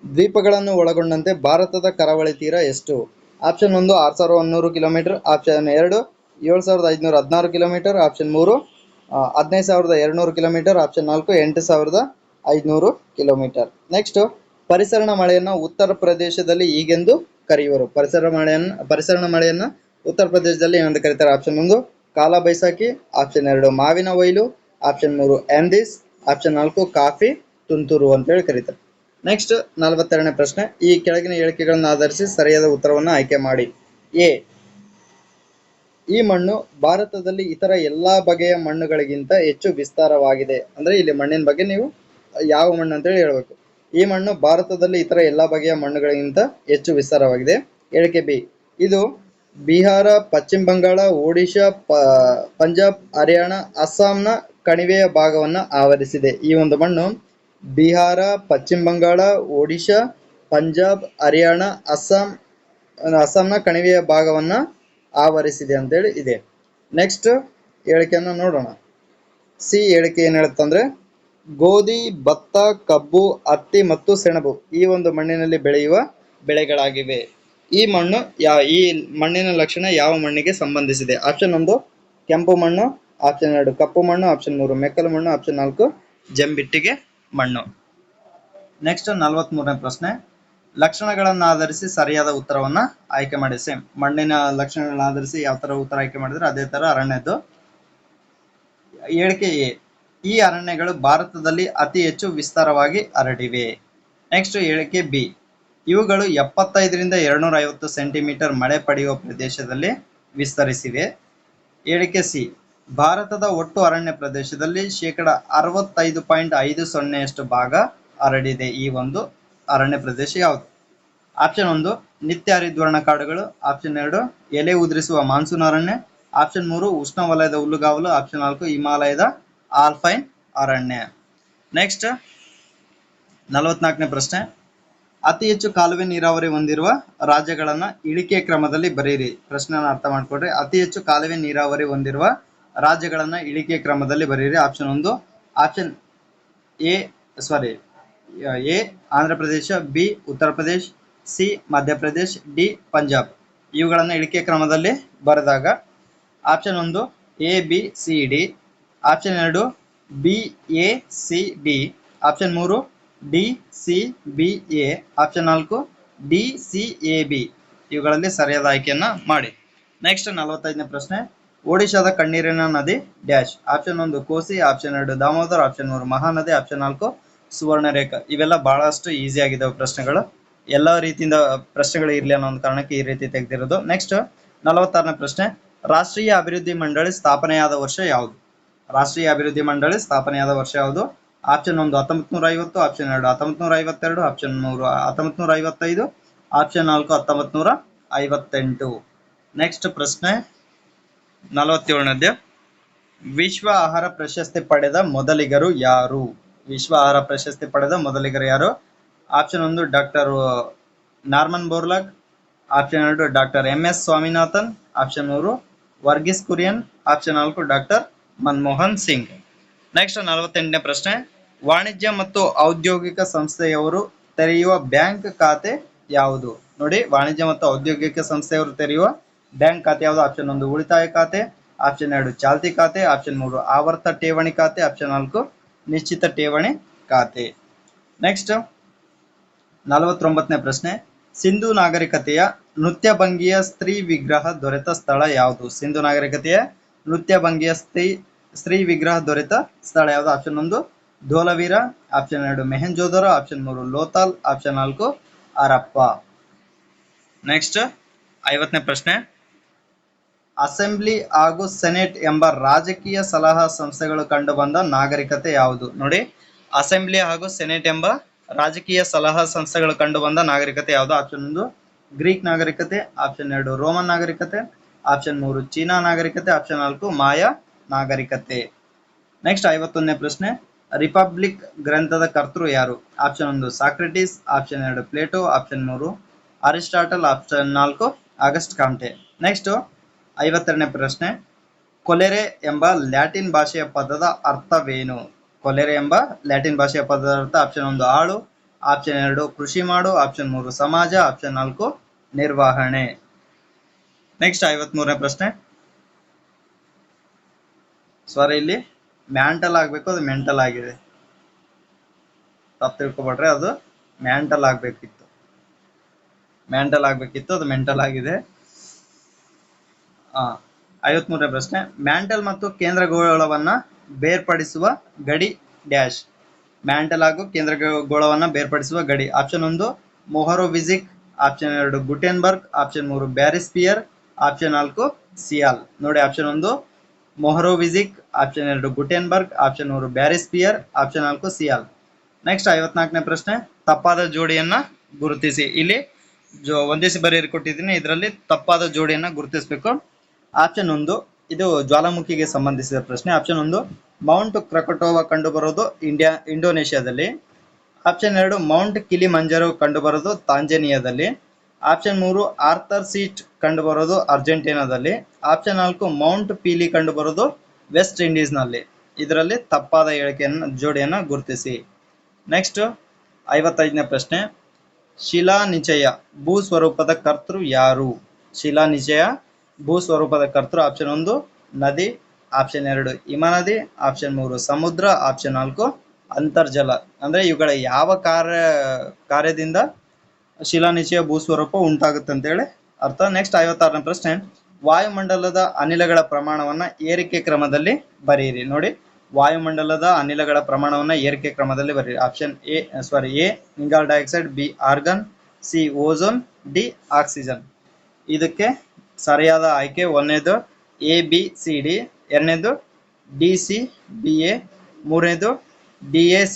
ದ್ವೀಪಗಳನ್ನು ಒಳಗೊಂಡಂತೆ ಭಾರತದ ಕರಾವಳಿ ತೀರ ಎಷ್ಟು? Option 1 6100 kilometre, option 2 7516 kilometre, option 3 15200 kilometre, option 4 8500 kilometre. Next, ಪರಿಸರಣ ಮಳೆಯನ್ನು ಉತ್ತರ ಪ್ರದೇಶದಲ್ಲಿ ಹೀಗೆಂದು ಕರೆಯುವರು. ಪರಿಸರಣ ಮಳೆಯನ್ನ ಉತ್ತರ ಪ್ರದೇಶದಲ್ಲಿ ಏನೆಂದು ಕರೀತಾರೆ? ಆಪ್ಷನ್ 1 ಕಾಲ ಬೈಸಾಖಿ, ಆಪ್ಷನ್ 2 ಮಾವಿನ ಒಯ್ಲು, ಆಪ್ಷನ್ 3 ಆಂದಿಸ್, ಆಪ್ಷನ್ 4 ಕಾಫಿ ತುಂತುರು ಅಂತೇಳಿ ಕರೀತಾರೆ. ನೆಕ್ಸ್ಟ್ 42ನೇ ಪ್ರಶ್ನೆ, ಈ ಕೆಳಗಿನ ಹೇಳಿಕೆಗಳನ್ನು ಆಧರಿಸಿ ಸರಿಯಾದ ಉತ್ತರವನ್ನು ಆಯ್ಕೆ ಮಾಡಿ. ಎ, ಈ ಮಣ್ಣು ಭಾರತದಲ್ಲಿ ಇತರ ಎಲ್ಲಾ ಬಗೆಯ ಮಣ್ಣುಗಳಿಗಿಂತ ಹೆಚ್ಚು ವಿಸ್ತಾರವಾಗಿದೆ. ಅಂದ್ರೆ ಇಲ್ಲಿ ಮಣ್ಣಿನ ಬಗ್ಗೆ ನೀವು ಯಾವ ಮಣ್ಣು ಅಂತೇಳಿ ಹೇಳ್ಬೇಕು. ಈ ಮಣ್ಣು ಭಾರತದಲ್ಲಿ ಇತರ ಎಲ್ಲಾ ಬಗೆಯ ಮಣ್ಣುಗಳಿಗಿಂತ ಹೆಚ್ಚು ವಿಸ್ತಾರವಾಗಿದೆ. ಹೇಳಿಕೆ ಬಿ, ಇದು ಬಿಹಾರ, ಪಶ್ಚಿಮ ಬಂಗಾಳ, ಒಡಿಶಾ, ಪಂಜಾಬ್, ಹರಿಯಾಣ, ಅಸ್ಸಾಂನ ಕಣಿವೆಯ ಭಾಗವನ್ನು ಆವರಿಸಿದೆ. ಈ ಒಂದು ಮಣ್ಣು ಬಿಹಾರ, ಪಶ್ಚಿಮ ಬಂಗಾಳ, ಒಡಿಶಾ, ಪಂಜಾಬ್, ಹರಿಯಾಣ, ಅಸ್ಸಾಂನ ಕಣಿವೆಯ ಭಾಗವನ್ನು ಆವರಿಸಿದೆ ಅಂತೇಳಿ ಇದೆ. ನೆಕ್ಸ್ಟ್ ಹೇಳಿಕೆಯನ್ನು ನೋಡೋಣ. ಸಿ ಹೇಳಿಕೆ ಏನ್ ಹೇಳುತ್ತಂದ್ರೆ, ಗೋಧಿ, ಭತ್ತ, ಕಬ್ಬು, ಹತ್ತಿ ಮತ್ತು ಸೆಣಬು ಈ ಒಂದು ಮಣ್ಣಿನಲ್ಲಿ ಬೆಳೆಯುವ ಬೆಳೆಗಳಾಗಿವೆ. ಈ ಮಣ್ಣಿನ ಲಕ್ಷಣ ಯಾವ ಮಣ್ಣಿಗೆ ಸಂಬಂಧಿಸಿದೆ? ಆಪ್ಷನ್ 1 ಕೆಂಪು ಮಣ್ಣು, ಆಪ್ಷನ್ 2 ಕಪ್ಪು ಮಣ್ಣು, ಆಪ್ಷನ್ 3 ಮೆಕ್ಕಲು ಮಣ್ಣು, ಆಪ್ಷನ್ 4 ಜಂಬಿಟ್ಟಿಗೆ ಮಣ್ಣು. ನೆಕ್ಸ್ಟ್ 43ನೇ ಪ್ರಶ್ನೆ, ಲಕ್ಷಣಗಳನ್ನು ಆಧರಿಸಿ ಸರಿಯಾದ ಉತ್ತರವನ್ನ ಆಯ್ಕೆ ಮಾಡಿ. ಸೇಮ್ ಮಣ್ಣಿನ ಲಕ್ಷಣಗಳನ್ನ ಆಧರಿಸಿ ಯಾವ ತರ ಉತ್ತರ ಆಯ್ಕೆ ಮಾಡಿದ್ರೆ ಅದೇ ತರ ಅರಣ್ಯದ್ದು. ಹೇಳಿಕೆ ಎ, ಈ ಅರಣ್ಯಗಳು ಭಾರತದಲ್ಲಿ ಅತಿ ಹೆಚ್ಚು ವಿಸ್ತಾರವಾಗಿ ಹರಡಿವೆ. ನೆಕ್ಸ್ಟ್ ಹೇಳಿಕೆ ಬಿ, ಇವುಗಳು 75ರಿಂದ 250 ಸೆಂಟಿಮೀಟರ್ ಮಳೆ ಪಡೆಯುವ ಪ್ರದೇಶದಲ್ಲಿ ವಿಸ್ತರಿಸಿವೆ. ಹೇಳಿಕೆ ಸಿ, ಭಾರತದ ಒಟ್ಟು ಅರಣ್ಯ ಪ್ರದೇಶದಲ್ಲಿ 65.50% ಭಾಗ ಹರಡಿದೆ. ಈ ಒಂದು ಅರಣ್ಯ ಪ್ರದೇಶ ಯಾವುದು? ಆಪ್ಷನ್ 1 ನಿತ್ಯ ಹರಿದ್ವರ್ಣ ಕಾಡುಗಳು, ಆಪ್ಷನ್ 2 ಎಲೆ ಉದುರಿಸುವ ಮಾನ್ಸೂನ್ ಅರಣ್ಯ, ಆಪ್ಷನ್ 3 ಉಷ್ಣವಲಯದ ಹುಲ್ಲುಗಾವಲು, ಆಪ್ಷನ್ 4 ಹಿಮಾಲಯದ ಆಲ್ಪೈನ್ ಅರಣ್ಯ. ನೆಕ್ಸ್ಟ್ 44ನೇ ಪ್ರಶ್ನೆ, ಅತಿ ಹೆಚ್ಚು ಕಾಲುವೆ ನೀರಾವರಿ ಹೊಂದಿರುವ ರಾಜ್ಯಗಳನ್ನ ಇಳಿಕೆ ಕ್ರಮದಲ್ಲಿ ಬರೆಯಿರಿ. ಪ್ರಶ್ನೆನ ಅರ್ಥ ಮಾಡ್ಕೊಡ್ರಿ. ಅತಿ ಹೆಚ್ಚು ಕಾಲುವೆ ನೀರಾವರಿ ಹೊಂದಿರುವ ರಾಜ್ಯಗಳನ್ನ ಇಳಿಕೆ ಕ್ರಮದಲ್ಲಿ ಬರೆಯಿರಿ. Option 1 option A Andhra Pradesh, B Uttar Pradesh, C Madhya Pradesh, D Punjab. ಇವುಗಳನ್ನು ಇಳಿಕೆ ಕ್ರಮದಲ್ಲಿ ಬರೆದಾಗ option 1 A B C D, option 2 B A C D, option 3 D C B A, option 4 D C A B. ಇವುಗಳಲ್ಲಿ ಸರಿಯಾದ ಆಯ್ಕೆಯನ್ನ ಮಾಡಿ. ನೆಕ್ಸ್ಟ್ 45ನೇ ಪ್ರಶ್ನೆ, ಒಡಿಶಾದ ಕಣ್ಣೀರಿನ ನದಿ ಡ್ಯಾಶ್. ಆಪ್ಷನ್ 1 ಕೋಸಿ, ಆಪ್ಷನ್ 2 ದಾಮೋದರ್, ಆಪ್ಷನ್ 3 ಮಹಾನದಿ, ಆಪ್ಷನ್ 4 ಸುವರ್ಣರೇಖಾ. ಇವೆಲ್ಲ ಬಹಳಷ್ಟು ಈಸಿ ಆಗಿದ್ದಾವೆ ಪ್ರಶ್ನೆಗಳು. ಎಲ್ಲ ರೀತಿಯಿಂದ ಪ್ರಶ್ನೆಗಳು ಇರಲಿ ಅನ್ನೋ ಒಂದು ಕಾರಣಕ್ಕೆ ಈ ರೀತಿ ತೆಗೆದಿರೋದು. ನೆಕ್ಸ್ಟ್ 46ನೇ ಪ್ರಶ್ನೆ, ರಾಷ್ಟ್ರೀಯ ಅಭಿವೃದ್ಧಿ ಮಂಡಳಿ ಸ್ಥಾಪನೆಯಾದ ವರ್ಷ ಯಾವುದು? ರಾಷ್ಟ್ರೀಯ ಅಭಿವೃದ್ಧಿ ಮಂಡಳಿ ಸ್ಥಾಪನೆಯಾದ ವರ್ಷ ಯಾವುದು? Option 1 1950, option 2 1952, option 3 1955, option 4 1958. Next ಪ್ರಶ್ನೆ 47ನೇದು, ವಿಶ್ವ ಆಹಾರ ಪ್ರಶಸ್ತಿ ಪಡೆದ ಮೊದಲಿಗರು ಯಾರು? ವಿಶ್ವ ಆಹಾರ ಪ್ರಶಸ್ತಿ ಪಡೆದ ಮೊದಲಿಗರು ಯಾರು? Option 1 doctor Norman Borlaug, option 2 doctor MS Swaminathan, option 3 Varghese Kurien, option 4 doctor Manmohan Singh. Next 48ನೇ ಪ್ರಶ್ನೆ, ವಾಣಿಜ್ಯ ಮತ್ತು ಔದ್ಯೋಗಿಕ ಸಂಸ್ಥೆಯವರು ತೆರೆಯುವ ಬ್ಯಾಂಕ್ ಖಾತೆ ಯಾವುದು? ನೋಡಿ, ವಾಣಿಜ್ಯ ಮತ್ತು ಔದ್ಯೋಗಿಕ ಸಂಸ್ಥೆಯವರು ತೆರೆಯುವ ಬ್ಯಾಂಕ್ ಖಾತೆ ಯಾವುದು? ಆಪ್ಷನ್ 1 ಉಳಿತಾಯ ಖಾತೆ, ಆಪ್ಷನ್ 2 ಚಾಲ್ತಿ ಖಾತೆ, ಆಪ್ಷನ್ 3 ಆವರ್ತ ಠೇವಣಿ ಖಾತೆ, ಆಪ್ಷನ್ 4 ನಿಶ್ಚಿತ ಠೇವಣಿ ಖಾತೆ. ನೆಕ್ಸ್ಟ್ 49ನೇ ಪ್ರಶ್ನೆ, ಸಿಂಧು ನಾಗರಿಕತೆಯ ನೃತ್ಯ ಭಂಗಿಯ ಸ್ತ್ರೀ ವಿಗ್ರಹ ದೊರೆತ ಸ್ಥಳ ಯಾವುದು? ಸಿಂಧು ನಾಗರಿಕತೆಯ ನೃತ್ಯ ಭಂಗಿಯ ಸ್ತ್ರೀ ವಿಗ್ರಹ ದೊರೆತ ಸ್ಥಳ ಯಾವುದು? Option 1 Dholavira, option 2 Mohenjodaro, option 3 Lothal, option 4 Harappa. Next 50ನೇ ಪ್ರಶ್ನೆ, ಅಸೆಂಬ್ಲಿ ಹಾಗೂ ಸೆನೆಟ್ ಎಂಬ ರಾಜಕೀಯ ಸಲಹಾ ಸಂಸ್ಥೆಗಳು ಕಂಡುಬಂದ ನಾಗರಿಕತೆ ಯಾವುದು? ನೋಡಿ, ಅಸೆಂಬ್ಲಿ ಹಾಗೂ ಸೆನೆಟ್ ಎಂಬ ರಾಜಕೀಯ ಸಲಹಾ ಸಂಸ್ಥೆಗಳು ಕಂಡುಬಂದ ನಾಗರಿಕತೆ ಯಾವುದು? ಆಪ್ಷನ್ 1 ಗ್ರೀಕ್ ನಾಗರಿಕತೆ, ಆಪ್ಷನ್ 2 ರೋಮನ್ ನಾಗರಿಕತೆ, ಆಪ್ಷನ್ 3 ಚೀನಾ ನಾಗರಿಕತೆ, ಆಪ್ಷನ್ 4 ಮಾಯಾ ನಾಗರಿಕತೆ. ನೆಕ್ಸ್ಟ್ 51ನೇ ಪ್ರಶ್ನೆ, ರಿಪಬ್ಲಿಕ್ ಗ್ರಂಥದ ಕರ್ತೃ ಯಾರು? Option 1 Socrates, option 2 Plato, option 3 Aristotle, option 4 August Comte. Next 52ನೇ ಪ್ರಶ್ನೆ, ಕೊಲೆರೆ ಎಂಬ ಲ್ಯಾಟಿನ್ ಭಾಷೆಯ ಪದದ ಅರ್ಥವೇನು? ಕೊಲೆರೆ ಎಂಬ ಲ್ಯಾಟಿನ್ ಭಾಷೆಯ ಪದದ ಅರ್ಥ ಆಪ್ಷನ್ 1 ಆಳು, ಆಪ್ಷನ್ 2 ಕೃಷಿ ಮಾಡು, ಆಪ್ಷನ್ 3 ಸಮಾಜ, ಆಪ್ಷನ್ 4 ನಿರ್ವಹಣೆ. ನೆಕ್ಸ್ಟ್ 53ನೇ ಪ್ರಶ್ನೆ, ಸಾರಿ ಇಲ್ಲಿ ಮ್ಯಾಂಟಲ್ ಆಗ್ಬೇಕು, ಅದು ಮೆಂಟಲ್ ಆಗಿದೆ, ತಪ್ಪು ತಿಳ್ಕೊಬೇಡ್ರೆ, ಅದು ಮ್ಯಾಂಟಲ್ ಆಗ್ಬೇಕಿತ್ತು, ಅದು ಮೆಂಟಲ್ ಆಗಿದೆ. 53ನೇ ಪ್ರಶ್ನೆ, ಮ್ಯಾಂಟಲ್ ಮತ್ತು ಕೇಂದ್ರಗೋಳವನ್ನ ಬೇರ್ಪಡಿಸುವ ಗಡಿ ಡ್ಯಾಶ್? ಮ್ಯಾಂಟಲ್ ಹಾಗೂ ಕೇಂದ್ರಗೋಳವನ್ನ ಬೇರ್ಪಡಿಸುವ ಗಡಿ option 1 Mohorovicic, option 2 Gutenberg, option 3 barysphere, option 4 sial. ನೋಡಿ, option 1 Mohorovicic, option 2 Gutenberg, option 3 barysphere, option 4 sial. Next 54ನೇ ಪ್ರಶ್ನೆ, ತಪ್ಪಾದ ಜೋಡಿಯನ್ನ ಗುರುತಿಸಿ. ಇಲ್ಲಿ ಒಂದಿಸಿ ಬರೆಯಲು ಕೊಟ್ಟಿದ್ದೀನಿ, ಇದರಲ್ಲಿ ತಪ್ಪಾದ ಜೋಡಿಯನ್ನ ಗುರುತಿಸಬೇಕು. ಆಪ್ಷನ್ 1 ಇದು ಜ್ವಾಲಾಮುಖಿಗೆ ಸಂಬಂಧಿಸಿದ ಪ್ರಶ್ನೆ. ಆಪ್ಷನ್ 1 ಮೌಂಟ್ ಕ್ರಕಟೋವಾ ಕಂಡುಬರೋದು ಇಂಡೋನೇಷ್ಯಾದಲ್ಲಿ. ಆಪ್ಷನ್ 2 ಮೌಂಟ್ ಕಿಲಿಮಂಜಾರೋ ಕಂಡುಬರೋದು ತಾಂಜೇನಿಯಾದಲ್ಲಿ. ಆಪ್ಷನ್ 3 ಆರ್ಥರ್ ಸೀಟ್ ಕಂಡುಬರೋದು ಅರ್ಜೆಂಟೀನಾದಲ್ಲಿ. ಆಪ್ಷನ್ 4 ಮೌಂಟ್ ಪೀಲಿ ಕಂಡುಬರೋದು ವೆಸ್ಟ್ ಇಂಡೀಸ್ನಲ್ಲಿ. ಇದರಲ್ಲಿ ತಪ್ಪಾದ ಜೋಡಿಯನ್ನು ಗುರುತಿಸಿ. ನೆಕ್ಸ್ಟ್ 55ನೇ ಪ್ರಶ್ನೆ, ಶಿಲಾನಿಚಯ ಭೂ ಸ್ವರೂಪದ ಕರ್ತೃ ಯಾರು? ಶಿಲಾನಿಚಯ ಭೂ ಸ್ವರೂಪದ ಕರ್ತೃ ಆಪ್ಷನ್ 1 ನದಿ, ಆಪ್ಷನ್ 2 ಹಿಮನದಿ, ಆಪ್ಷನ್ 3 ಸಮುದ್ರ, ಆಪ್ಷನ್ 4 ಅಂತರ್ಜಲ. ಅಂದ್ರೆ ಇವುಗಳ ಯಾವ ಕಾರ್ಯದಿಂದ ಶಿಲಾನಿಚಯ ಭೂಸ್ವರೂಪ ಉಂಟಾಗುತ್ತೆ ಅಂತ ಹೇಳಿ ಅರ್ಥ. ನೆಕ್ಸ್ಟ್ 56ನೇ ಪ್ರಶ್ನೆ, ವಾಯುಮಂಡಲದ ಅನಿಲಗಳ ಪ್ರಮಾಣವನ್ನ ಏರಿಕೆ ಕ್ರಮದಲ್ಲಿ ಬರೆಯಿರಿ. ನೋಡಿ, ವಾಯುಮಂಡಲದ ಅನಿಲಗಳ ಪ್ರಮಾಣವನ್ನ ಏರಿಕೆ ಕ್ರಮದಲ್ಲಿ ಬರೆಯಿರಿ. ಆಪ್ಷನ್ ಎ ಇಂಗಾಲ dioxide, B organ, C ozone, D oxygen. ಇದಕ್ಕೆ ಸರಿಯಾದ ಆಯ್ಕೆ 1ನೇದು ABCD, 2ನೇದು DCBA, 3ನೇದು DBAC,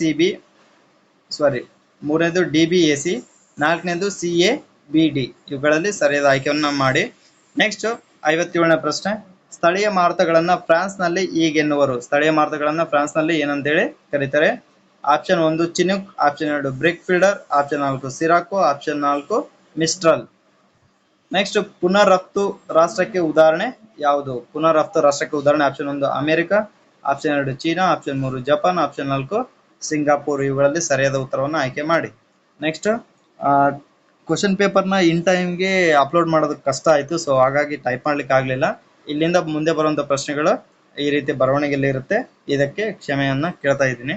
4ನೇದು CABD. ಇವುಗಳಲ್ಲಿ ಸರಿಯಾದ ಆಯ್ಕೆಯನ್ನು ಮಾಡಿ. ನೆಕ್ಸ್ಟ್ 57ನೇ ಪ್ರಶ್ನೆ, ಸ್ಥಳೀಯ ಮಾರುತಗಳನ್ನ ಫ್ರಾನ್ಸ್ನಲ್ಲಿ ಹೀಗೆನ್ನುವರು. ಸ್ಥಳೀಯ ಮಾರುತಗಳನ್ನ ಫ್ರಾನ್ಸ್ನಲ್ಲಿ ಏನಂತೇಳಿ ಕರೀತಾರೆ? Option 1 chinook, option 2 brickfielder, option 4 sirocco, option 4 mistral. Next ಪುನರ್ರಫ್ತು ರಾಷ್ಟ್ರಕ್ಕೆ ಉದಾಹರಣೆ ಯಾವುದು? ಪುನರ್ರಫ್ತು ರಾಷ್ಟ್ರಕ್ಕೆ ಉದಾಹರಣೆ option 1 America, option 2 China, option 3 Japan, option 4 Singapore. ಇವುಗಳಲ್ಲಿ ಸರಿಯಾದ ಉತ್ತರವನ್ನು ಆಯ್ಕೆ ಮಾಡಿ. ನೆಕ್ಸ್ಟ್ ಕ್ವಶನ್ ಪೇಪರ್ನ ಇನ್ ಟೈಮ್ಗೆ ಅಪ್ಲೋಡ್ ಮಾಡೋದಕ್ಕೆ ಕಷ್ಟ ಆಯಿತು, ಸೊ ಹಾಗಾಗಿ ಟೈಪ್ ಮಾಡ್ಲಿಕ್ಕೆ ಆಗಲಿಲ್ಲ. ಇಲ್ಲಿಂದ ಮುಂದೆ ಬರುವಂಥ ಪ್ರಶ್ನೆಗಳು ಈ ರೀತಿ ಬರವಣಿಗೆಯಲ್ಲಿ ಇರುತ್ತೆ, ಇದಕ್ಕೆ ಕ್ಷಮೆಯನ್ನು ಕೇಳ್ತಾ ಇದ್ದೀನಿ.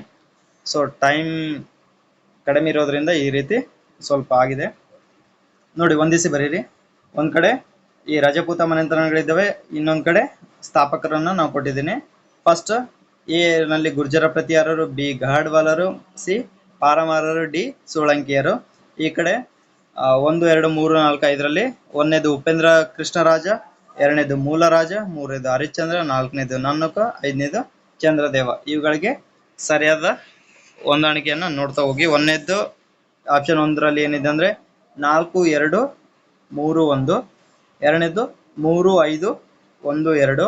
ಸೊ ಟೈಮ್ ಕಡಿಮೆ ಇರೋದ್ರಿಂದ ಈ ರೀತಿ ಸ್ವಲ್ಪ ಆಗಿದೆ. ನೋಡಿ, ಒಂದಿಸಿ ಬರೀರಿ. ಒಂದು ಕಡೆ ಈ ರಜಪೂತ ಮನೆತನಗಳಿದ್ದಾವೆ, ಇನ್ನೊಂದು ಕಡೆ ಸ್ಥಾಪಕರನ್ನು ನಾವು ಕೊಟ್ಟಿದ್ದೀನಿ. ಫಸ್ಟ್ ಎ ನಲ್ಲಿ ಗುರ್ಜರ ಪ್ರತಿಹಾರರು, ಬಿ ಗಹಡ್ವಾಲರು, ಸಿ ಪಾರಮಾರರು, ಡಿ ಸೋಳಂಕಿಯರು. ಈ ಕಡೆ 1, 2, 3, 4, 5ರಲ್ಲಿ 1ನೇದು ಉಪೇಂದ್ರ ಕೃಷ್ಣರಾಜ, 2ನೇದು ಮೂಲರಾಜ, 3ನೇದು ಹರಿಶ್ಚಂದ್ರ, 4ನೇದು ನನ್ನಕ, 5ನೇದು ಚಂದ್ರದೇವ. ಇವುಗಳಿಗೆ ಸರಿಯಾದ ಹೊಂದಾಣಿಕೆಯನ್ನು ನೋಡ್ತಾ ಹೋಗಿ. 1ನೇದು ಆಪ್ಷನ್ 1ರಲ್ಲಿ ಏನಿದೆ ಅಂದರೆ 4, 2, 3, 1, 2ನೇದು 3, 5, 1, 2,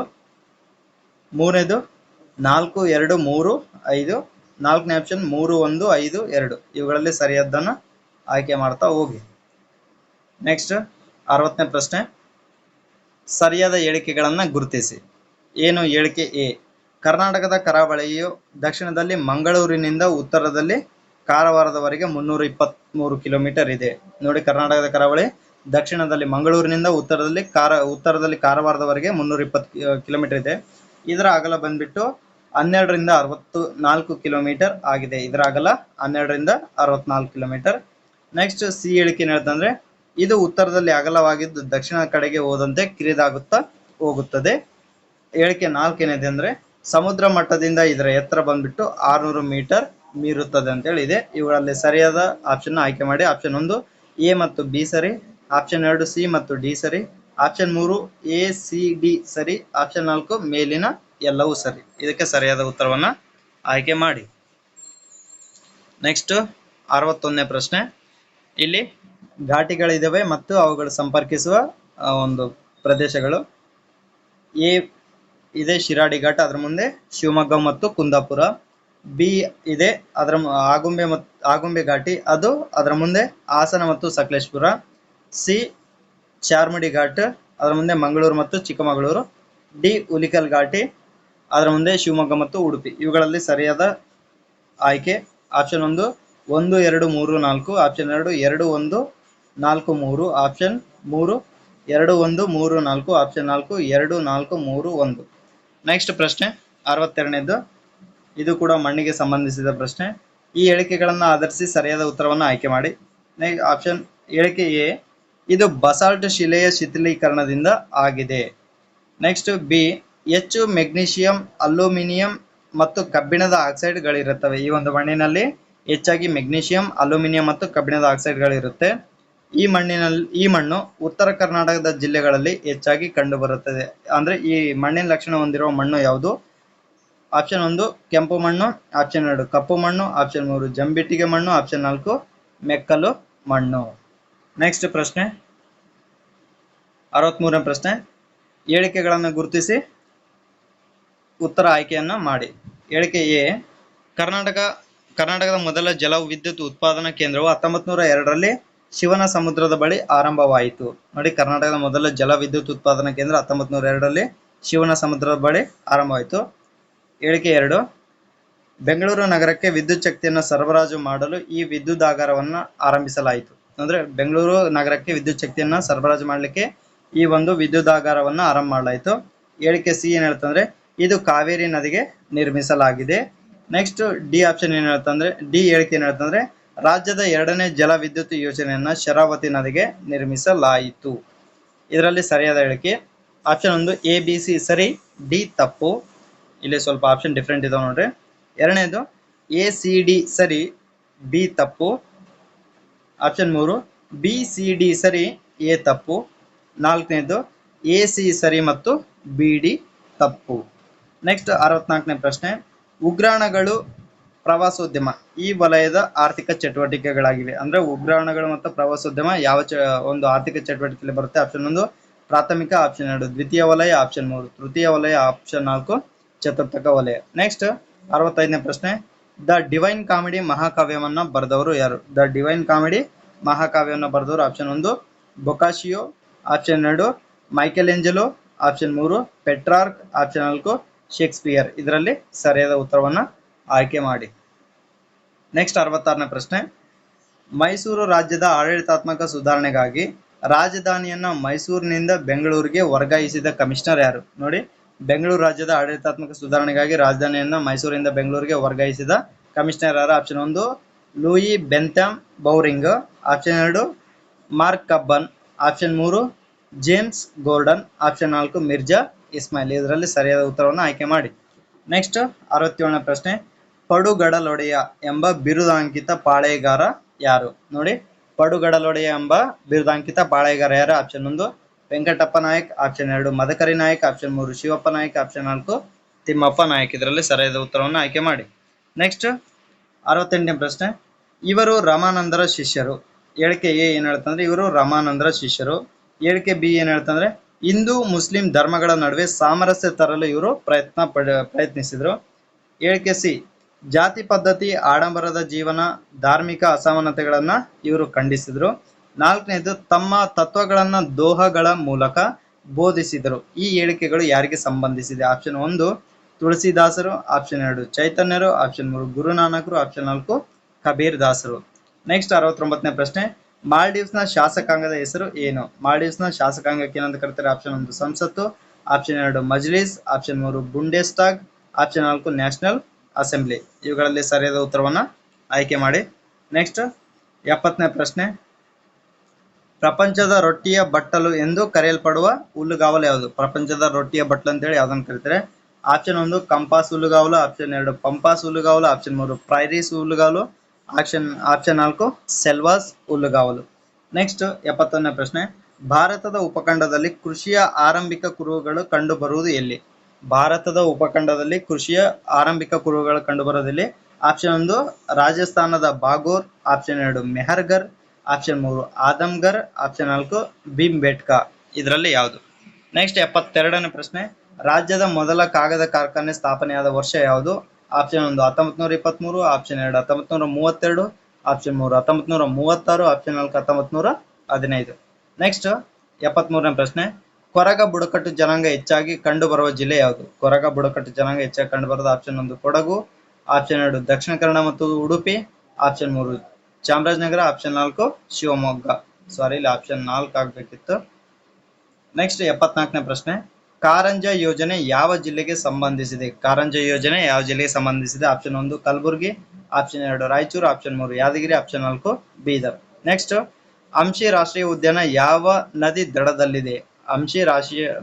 3ನೇದು 4, 2, 3, 5, ನಾಲ್ಕನೇ ಆಪ್ಷನ್ 3, 1, 5, 2 ಇವುಗಳಲ್ಲಿ ಸರಿಯಾದ್ದನ್ನು ಆಯ್ಕೆ ಮಾಡ್ತಾ ಹೋಗಿ. ನೆಕ್ಸ್ಟ್ 60ನೇ ಪ್ರಶ್ನೆ, ಸರಿಯಾದ ಹೇಳಿಕೆಗಳನ್ನು ಗುರುತಿಸಿ. ಏನು ಹೇಳಿಕೆ ಎ, ಕರ್ನಾಟಕದ ಕರಾವಳಿಯು ದಕ್ಷಿಣದಲ್ಲಿ ಮಂಗಳೂರಿನಿಂದ ಉತ್ತರದಲ್ಲಿ ಕಾರವಾರದವರೆಗೆ 323 ಕಿಲೋಮೀಟರ್ ಇದೆ. ನೋಡಿ, ಕರ್ನಾಟಕದ ಕರಾವಳಿ ದಕ್ಷಿಣದಲ್ಲಿ ಮಂಗಳೂರಿನಿಂದ ಉತ್ತರದಲ್ಲಿ ಕಾರವಾರದವರೆಗೆ 320 ಕಿಲೋಮೀಟರ್ ಇದೆ. ಇದರ ಅಗಲ ಬಂದ್ಬಿಟ್ಟು 12ರಿಂದ 64 ಕಿಲೋಮೀಟರ್ ಆಗಿದೆ. ಇದರ ಅಗಲ 12ರಿಂದ 64 ಕಿಲೋಮೀಟರ್. ನೆಕ್ಸ್ಟ್ ಸಿ ಹೇಳಿಕೆ ಹೇಳ್ತಂದ್ರೆ, ಇದು ಉತ್ತರದಲ್ಲಿ ಅಗಲವಾಗಿದ್ದು ದಕ್ಷಿಣ ಕಡೆಗೆ ಹೋದಂತೆ ಕಿರಿದಾಗುತ್ತಾ ಹೋಗುತ್ತದೆ. ಹೇಳಿಕೆ 4 ಏನಿದೆ ಅಂದ್ರೆ, ಸಮುದ್ರ ಮಟ್ಟದಿಂದ ಇದರ ಎತ್ತರ ಬಂದ್ಬಿಟ್ಟು 600 ಮೀಟರ್ ಮೀರುತ್ತದೆ ಅಂತ ಹೇಳಿದೆ. ಇವುಗಳಲ್ಲಿ ಸರಿಯಾದ ಆಪ್ಷನ್ ಆಯ್ಕೆ ಮಾಡಿ. ಆಪ್ಷನ್ 1 ಎ ಮತ್ತು ಬಿ ಸರಿ, ಆಪ್ಷನ್ 2 ಸಿ ಮತ್ತು ಡಿ ಸರಿ, ಆಪ್ಷನ್ 3 ಎ ಸಿ ಡಿ ಸರಿ, ಆಪ್ಷನ್ 4 ಮೇಲಿನ ಎಲ್ಲವೂ ಸರಿ. ಇದಕ್ಕೆ ಸರಿಯಾದ ಉತ್ತರವನ್ನ ಆಯ್ಕೆ ಮಾಡಿ. ನೆಕ್ಸ್ಟ್ 61ನೇ ಪ್ರಶ್ನೆ, ಇಲ್ಲಿ ಘಾಟಿಗಳಿದಾವೆ ಮತ್ತು ಅವುಗಳು ಸಂಪರ್ಕಿಸುವ ಒಂದು ಪ್ರದೇಶಗಳು. ಎ ಇದೆ ಶಿರಾಡಿ ಘಾಟ್, ಅದರ ಮುಂದೆ ಶಿವಮೊಗ್ಗ ಮತ್ತು ಕುಂದಾಪುರ. ಬಿ ಇದೆ ಅದರ ಆಗುಂಬೆ ಘಾಟಿ, ಅದು ಅದರ ಮುಂದೆ ಹಾಸನ ಮತ್ತು ಸಕಲೇಶ್ಪುರ. ಸಿ ಚಾರ್ಮುಡಿ ಘಾಟ್, ಅದರ ಮುಂದೆ ಮಂಗಳೂರು ಮತ್ತು ಚಿಕ್ಕಮಗಳೂರು. ಡಿ ಹುಲಿಕಲ್ ಘಾಟಿ, ಅದರ ಮುಂದೆ ಶಿವಮೊಗ್ಗ ಮತ್ತು ಉಡುಪಿ. ಇವುಗಳಲ್ಲಿ ಸರಿಯಾದ ಆಯ್ಕೆ option 1 1, 2, 3, 4, option 2 2, 1, 4, 3, option 3 2, 1, 3, 4, option 4 2, 4, 3, 1. Next ಪ್ರಶ್ನೆ 62ನೇದು, ಇದು ಕೂಡ ಮಣ್ಣಿಗೆ ಸಂಬಂಧಿಸಿದ ಪ್ರಶ್ನೆ. ಈ ಹೇಳಿಕೆಗಳನ್ನು ಆಧರಿಸಿ ಸರಿಯಾದ ಉತ್ತರವನ್ನು ಆಯ್ಕೆ ಮಾಡಿ. ಆಪ್ಷನ್ ಹೇಳಿಕೆ ಎ, ಇದು ಬಸಾಲ್ಟ್ ಶಿಲೆಯ ಶಿಥಿಲೀಕರಣದಿಂದ ಆಗಿದೆ. ನೆಕ್ಸ್ಟ್ ಬಿ, ಹೆಚ್ಚು ಮೆಗ್ನೀಷಿಯಂ, ಅಲ್ಯೂಮಿನಿಯಂ ಮತ್ತು ಕಬ್ಬಿಣದ ಆಕ್ಸೈಡ್ಗಳಿರುತ್ತವೆ. ಈ ಒಂದು ಮಣ್ಣಿನಲ್ಲಿ ಹೆಚ್ಚಾಗಿ ಮೆಗ್ನೀಷಿಯಂ, ಅಲ್ಯೂಮಿನಿಯಂ ಮತ್ತು ಕಬ್ಬಿಣದ ಆಕ್ಸೈಡ್ಗಳಿರುತ್ತೆ. ಈ ಮಣ್ಣು ಉತ್ತರ ಕರ್ನಾಟಕದ ಜಿಲ್ಲೆಗಳಲ್ಲಿ ಹೆಚ್ಚಾಗಿ ಕಂಡು ಬರುತ್ತದೆ. ಅಂದ್ರೆ ಈ ಮಣ್ಣಿನ ಲಕ್ಷಣ ಹೊಂದಿರುವ ಮಣ್ಣು ಯಾವುದು? ಆಪ್ಷನ್ 1 ಕೆಂಪು ಮಣ್ಣು, ಆಪ್ಷನ್ 2 ಕಪ್ಪು ಮಣ್ಣು, ಆಪ್ಷನ್ 3 ಜಂಬಿಟ್ಟಿಗೆ ಮಣ್ಣು, ಆಪ್ಷನ್ 4 ಮೆಕ್ಕಲು ಮಣ್ಣು. ನೆಕ್ಸ್ಟ್ ಪ್ರಶ್ನೆ 63ನೇ ಪ್ರಶ್ನೆ, ಹೇಳಿಕೆಗಳನ್ನು ಗುರುತಿಸಿ ಉತ್ತರ ಆಯ್ಕೆಯನ್ನ ಮಾಡಿ. ಹೇಳಿಕೆ ಎ, ಕರ್ನಾಟಕದ ಮೊದಲ ಜಲ ವಿದ್ಯುತ್ ಉತ್ಪಾದನಾ ಕೇಂದ್ರವು 1902ರಲ್ಲಿ ಶಿವನ ಸಮುದ್ರದ ಬಳಿ ಆರಂಭವಾಯಿತು. ನೋಡಿ, ಕರ್ನಾಟಕದ ಮೊದಲ ಜಲ ವಿದ್ಯುತ್ ಉತ್ಪಾದನಾ ಕೇಂದ್ರ 1902ರಲ್ಲಿ ಶಿವನ ಸಮುದ್ರದ ಬಳಿ ಆರಂಭವಾಯಿತು. ಹೇಳಿಕೆ 2, ಬೆಂಗಳೂರು ನಗರಕ್ಕೆ ವಿದ್ಯುತ್ ಶಕ್ತಿಯನ್ನು ಸರಬರಾಜು ಮಾಡಲು ಈ ವಿದ್ಯುದಾಗಾರವನ್ನು ಆರಂಭಿಸಲಾಯಿತು. ಅಂದ್ರೆ ಬೆಂಗಳೂರು ನಗರಕ್ಕೆ ವಿದ್ಯುತ್ ಶಕ್ತಿಯನ್ನು ಸರಬರಾಜು ಮಾಡಲಿಕ್ಕೆ ಈ ಒಂದು ವಿದ್ಯುದಾಗಾರವನ್ನು ಆರಂಭ ಮಾಡಲಾಯಿತು. ಹೇಳಿಕೆ ಸಿ ಏನ್ ಹೇಳ್ತಂದ್ರೆ, ಇದು ಕಾವೇರಿ ನದಿಗೆ ನಿರ್ಮಿಸಲಾಗಿದೆ. ನೆಕ್ಸ್ಟ್ ಡಿ ಆಪ್ಷನ್ ಏನ್ ಹೇಳ್ತಂದ್ರೆ, ಡಿ ಹೇಳಿಕೆ ಏನ್ ಹೇಳ್ತಂದ್ರೆ, ರಾಜ್ಯದ 2ನೇ ಜಲ ವಿದ್ಯುತ್ ಯೋಜನೆಯನ್ನ ಶರಾವತಿ ನದಿಗೆ ನಿರ್ಮಿಸಲಾಯಿತು. ಇದರಲ್ಲಿ ಸರಿಯಾದ ಹೇಳಿಕೆ ಆಪ್ಷನ್ 1 ಎ ಬಿ ಸಿ ಸರಿ, ಡಿ ತಪ್ಪು. ಇಲ್ಲಿ ಸ್ವಲ್ಪ ಆಪ್ಷನ್ ಡಿಫ್ರೆಂಟ್ ಇದಾವೆ ನೋಡ್ರಿ. ಎರಡನೇದು ಎ ಸಿ ಡಿ ಸರಿ, ಬಿ ತಪ್ಪು. ಆಪ್ಷನ್ 3 ಬಿ ಸಿ ಡಿ ಸರಿ, ಎ ತಪ್ಪು. ನಾಲ್ಕನೇದು ಎ ಸಿ ಸರಿ ಮತ್ತು ಬಿ ಡಿ ತಪ್ಪು. ನೆಕ್ಸ್ಟ್ 64ನೇ ಪ್ರಶ್ನೆ, ಉಗ್ರಾಣಗಳು ಪ್ರವಾಸೋದ್ಯಮ ಈ ವಲಯದ ಆರ್ಥಿಕ ಚಟುವಟಿಕೆಗಳಾಗಿವೆ. ಅಂದ್ರೆ ಉಗ್ರಾಣಗಳು ಮತ್ತು ಪ್ರವಾಸೋದ್ಯಮ ಯಾವ ಒಂದು ಆರ್ಥಿಕ ಚಟುವಟಿಕೆಯಲ್ಲಿ ಬರುತ್ತೆ? ಆಪ್ಷನ್ 1 ಪ್ರಾಥಮಿಕ, ಆಪ್ಷನ್ 2 ದ್ವಿತೀಯ ವಲಯ, ಆಪ್ಷನ್ 3 ತೃತೀಯ ವಲಯ, ಆಪ್ಷನ್ 4 ಚತುರ್ಥಕ ವಲಯ. ನೆಕ್ಸ್ಟ್ 65ನೇ ಪ್ರಶ್ನೆ, ದ ಡಿವೈನ್ ಕಾಮಿಡಿ ಮಹಾಕಾವ್ಯವನ್ನ ಬರೆದವರು ಯಾರು? ದ ಡಿವೈನ್ ಕಾಮಿಡಿ ಮಹಾಕಾವ್ಯವನ್ನು ಬರೆದವರು option 1 Boccaccio, option 2 Michelangelo, option 3 Petrarch, option 4 Shakespeare. ಇದರಲ್ಲಿ ಸರಿಯಾದ ಉತ್ತರವನ್ನ ಆಯ್ಕೆ ಮಾಡಿ. ನೆಕ್ಸ್ಟ್ 66ನೇ ಪ್ರಶ್ನೆ, ಮೈಸೂರು ರಾಜ್ಯದ ಆಡಳಿತಾತ್ಮಕ ಸುಧಾರಣೆಗಾಗಿ ರಾಜಧಾನಿಯನ್ನ ಮೈಸೂರಿನಿಂದ ಬೆಂಗಳೂರಿಗೆ ವರ್ಗಾಯಿಸಿದ ಕಮಿಷನರ್ ಯಾರು? ನೋಡಿ, ಬೆಂಗಳೂರು ರಾಜ್ಯದ ಆಡಳಿತಾತ್ಮಕ ಸುಧಾರಣೆಗಾಗಿ ರಾಜಧಾನಿಯನ್ನ ಮೈಸೂರಿಂದ ಬೆಂಗಳೂರಿಗೆ ವರ್ಗಾಯಿಸಿದ ಕಮಿಷನರ್ ಯಾರು? Option 1 Lewin Bentham Bowring, option 2 Mark Cubbon, option 3 James Gordon, option 4 Mirza Ismail. ಇದರಲ್ಲಿ ಸರಿಯಾದ ಉತ್ತರವನ್ನು ಆಯ್ಕೆ ಮಾಡಿ. ನೆಕ್ಸ್ಟ್ 67ನೇ ಪ್ರಶ್ನೆ, ಪಡುಗಡಲೊಡೆಯ ಎಂಬ ಬಿರುದಾಂಕಿತ ಪಾಳೆಯಗಾರ ಯಾರು? ನೋಡಿ, ಪಡುಗಡಲೊಡೆಯ ಎಂಬ ಬಿರುದಾಂಕಿತ ಪಾಳೆಯಗಾರ ಯಾರು? Option 1 Venkatappa Nayak, option 2 Madakari Nayak, option 3 Shivappa Nayak, option 4 Timmappa Nayak. ಇದರಲ್ಲಿ ಸರಿಯಾದ ಉತ್ತರವನ್ನು ಆಯ್ಕೆ ಮಾಡಿ. ನೆಕ್ಸ್ಟ್ 68ನೇ ಪ್ರಶ್ನೆ, ಇವರು ರಾಮಾನಂದರ ಶಿಷ್ಯರು. ಹೇಳಿಕೆ ಎ ಏನ್ ಹೇಳ್ತಂದ್ರೆ, ಇವರು ರಾಮಾನಂದರ ಶಿಷ್ಯರು. ಹೇಳಿಕೆ ಬಿ ಏನ್ ಹೇಳ್ತಂದ್ರೆ, ಹಿಂದೂ ಮುಸ್ಲಿಂ ಧರ್ಮಗಳ ನಡುವೆ ಸಾಮರಸ್ಯ ತರಲು ಇವರು ಪ್ರಯತ್ನಿಸಿದ್ರು. ಹೇಳಿಕೆ ಸಿ, ಜಾತಿ ಪದ್ಧತಿ, ಆಡಂಬರದ ಜೀವನ, ಧಾರ್ಮಿಕ ಅಸಮಾನತೆಗಳನ್ನ ಇವರು ಖಂಡಿಸಿದ್ರು. ನಾಲ್ಕನೇದು ತಮ್ಮ ತತ್ವಗಳನ್ನ ದೋಹಗಳ ಮೂಲಕ ಬೋಧಿಸಿದರು. ಈ ಹೇಳಿಕೆಗಳು ಯಾರಿಗೆ ಸಂಬಂಧಿಸಿದೆ? ಆಪ್ಷನ್ 1 ತುಳಸಿದಾಸರು, ಆಪ್ಷನ್ 2 ಚೈತನ್ಯರು, ಆಪ್ಷನ್ 3 ಗುರುನಾನಕರು, ಆಪ್ಷನ್ 4 ಕಬೀರ್ ದಾಸರು. ನೆಕ್ಸ್ಟ್ 69ನೇ ಪ್ರಶ್ನೆ, ಮಾಲ್ಡೀವ್ಸ್ ನ ಶಾಸಕಾಂಗದ ಹೆಸರು ಏನು? ಮಾಲ್ಡೀವ್ಸ್ ನ ಶಾಸಕಾಂಗಕ್ಕೆ ಏನಂತ ಕರೀತಾರೆ? ಆಪ್ಷನ್ 1 ಸಂಸತ್ತು, ಆಪ್ಷನ್ 2 ಮಜ್ಲಿಸ್, option 3 Bundestag, option 4 national assembly. ಇವುಗಳಲ್ಲಿ ಸರಿಯಾದ ಉತ್ತರವನ್ನ ಆಯ್ಕೆ ಮಾಡಿ. ನೆಕ್ಸ್ಟ್ 70ನೇ ಪ್ರಶ್ನೆ, ಪ್ರಪಂಚದ ರೊಟ್ಟಿಯ ಬಟ್ಟಲು ಎಂದು ಕರೆಯಲ್ಪಡುವ ಹುಲ್ಲುಗಾವಲು ಯಾವುದು? ಪ್ರಪಂಚದ ರೊಟ್ಟಿಯ ಬಟ್ಟಲು ಅಂತೇಳಿ ಯಾವ್ದನ್ನು ಕರೀತಾರೆ? ಆಪ್ಷನ್ 1 ಕಂಪಾಸ್ ಹುಲ್ಲುಗಾವಲು, ಆಪ್ಷನ್ 2 ಪಂಪಾಸ್ ಹುಲ್ಲುಗಾವಲು, ಆಪ್ಷನ್ 3 ಪ್ರೈರೀಸ್ ಹುಲ್ಲುಗಾವಲು, ಆಪ್ಷನ್ 4 ಸೆಲ್ವಾಸ್ ಹುಲ್ಲುಗಾವಲು. ನೆಕ್ಸ್ಟ್ 71ನೇ ಪ್ರಶ್ನೆ, ಭಾರತದ ಉಪಖಂಡದಲ್ಲಿ ಕೃಷಿಯ ಆರಂಭಿಕ ಕುರುಹುಗಳು ಕಂಡು ಬರುವುದು ಎಲ್ಲಿ? ಭಾರತದ ಉಪಖಂಡದಲ್ಲಿ ಕೃಷಿಯ ಆರಂಭಿಕ ಕುರುಹುಗಳು ಕಂಡು ಬರೋದಿಲ್ಲಿ. ಆಪ್ಷನ್ 1 ರಾಜಸ್ಥಾನದ ಬಾಗೋರ್, option 2 Mehrgarh, option 3 ಆದಮ್ಗರ್, option 4 Bhimbetka. ಇದರಲ್ಲಿ ಯಾವುದು? ನೆಕ್ಸ್ಟ್ 72ನೇ ಪ್ರಶ್ನೆ, ರಾಜ್ಯದ ಮೊದಲ ಕಾಗದ ಕಾರ್ಖಾನೆ ಸ್ಥಾಪನೆಯಾದ ವರ್ಷ ಯಾವುದು? Option 1 1923, option 2 1932, option 3 1936, option 4 1915. Next 73ನೇ ಪ್ರಶ್ನೆ, ಕೊರಗ ಬುಡಕಟ್ಟು ಜನಾಂಗ ಹೆಚ್ಚಾಗಿ ಕಂಡು ಬರುವ ಜಿಲ್ಲೆ ಯಾವುದು? ಕೊರಗ ಬುಡಕಟ್ಟು ಜನಾಂಗ ಹೆಚ್ಚಾಗಿ ಕಂಡು ಬರೋದು ಆಪ್ಷನ್ 1 ಕೊಡಗು, ಆಪ್ಷನ್ 2 ದಕ್ಷಿಣ ಕನ್ನಡ ಮತ್ತು ಉಡುಪಿ, ಆಪ್ಷನ್ 3 ಚಾಮರಾಜನಗರ, ಆಪ್ಷನ್ 4 ಶಿವಮೊಗ್ಗ. ಸಾರಿ, ಇಲ್ಲಿ ಆಪ್ಷನ್ 4 ಆಗ್ಬೇಕಿತ್ತು. ನೆಕ್ಸ್ಟ್ 74ನೇ ಪ್ರಶ್ನೆ, ಕಾರಂಜ ಯೋಜನೆ ಯಾವ ಜಿಲ್ಲೆಗೆ ಸಂಬಂಧಿಸಿದೆ? ಕಾರಂಜ ಯೋಜನೆ ಯಾವ ಜಿಲ್ಲೆಗೆ ಸಂಬಂಧಿಸಿದೆ? Option 1 Kalaburagi, option 2 Raichur, option 3 Yadgir, option 4 Bidar. Next, Anshi ರಾಷ್ಟ್ರೀಯ ಉದ್ಯಾನ ಯಾವ ನದಿ ದಡದಲ್ಲಿದೆ? ಅಂಶಿ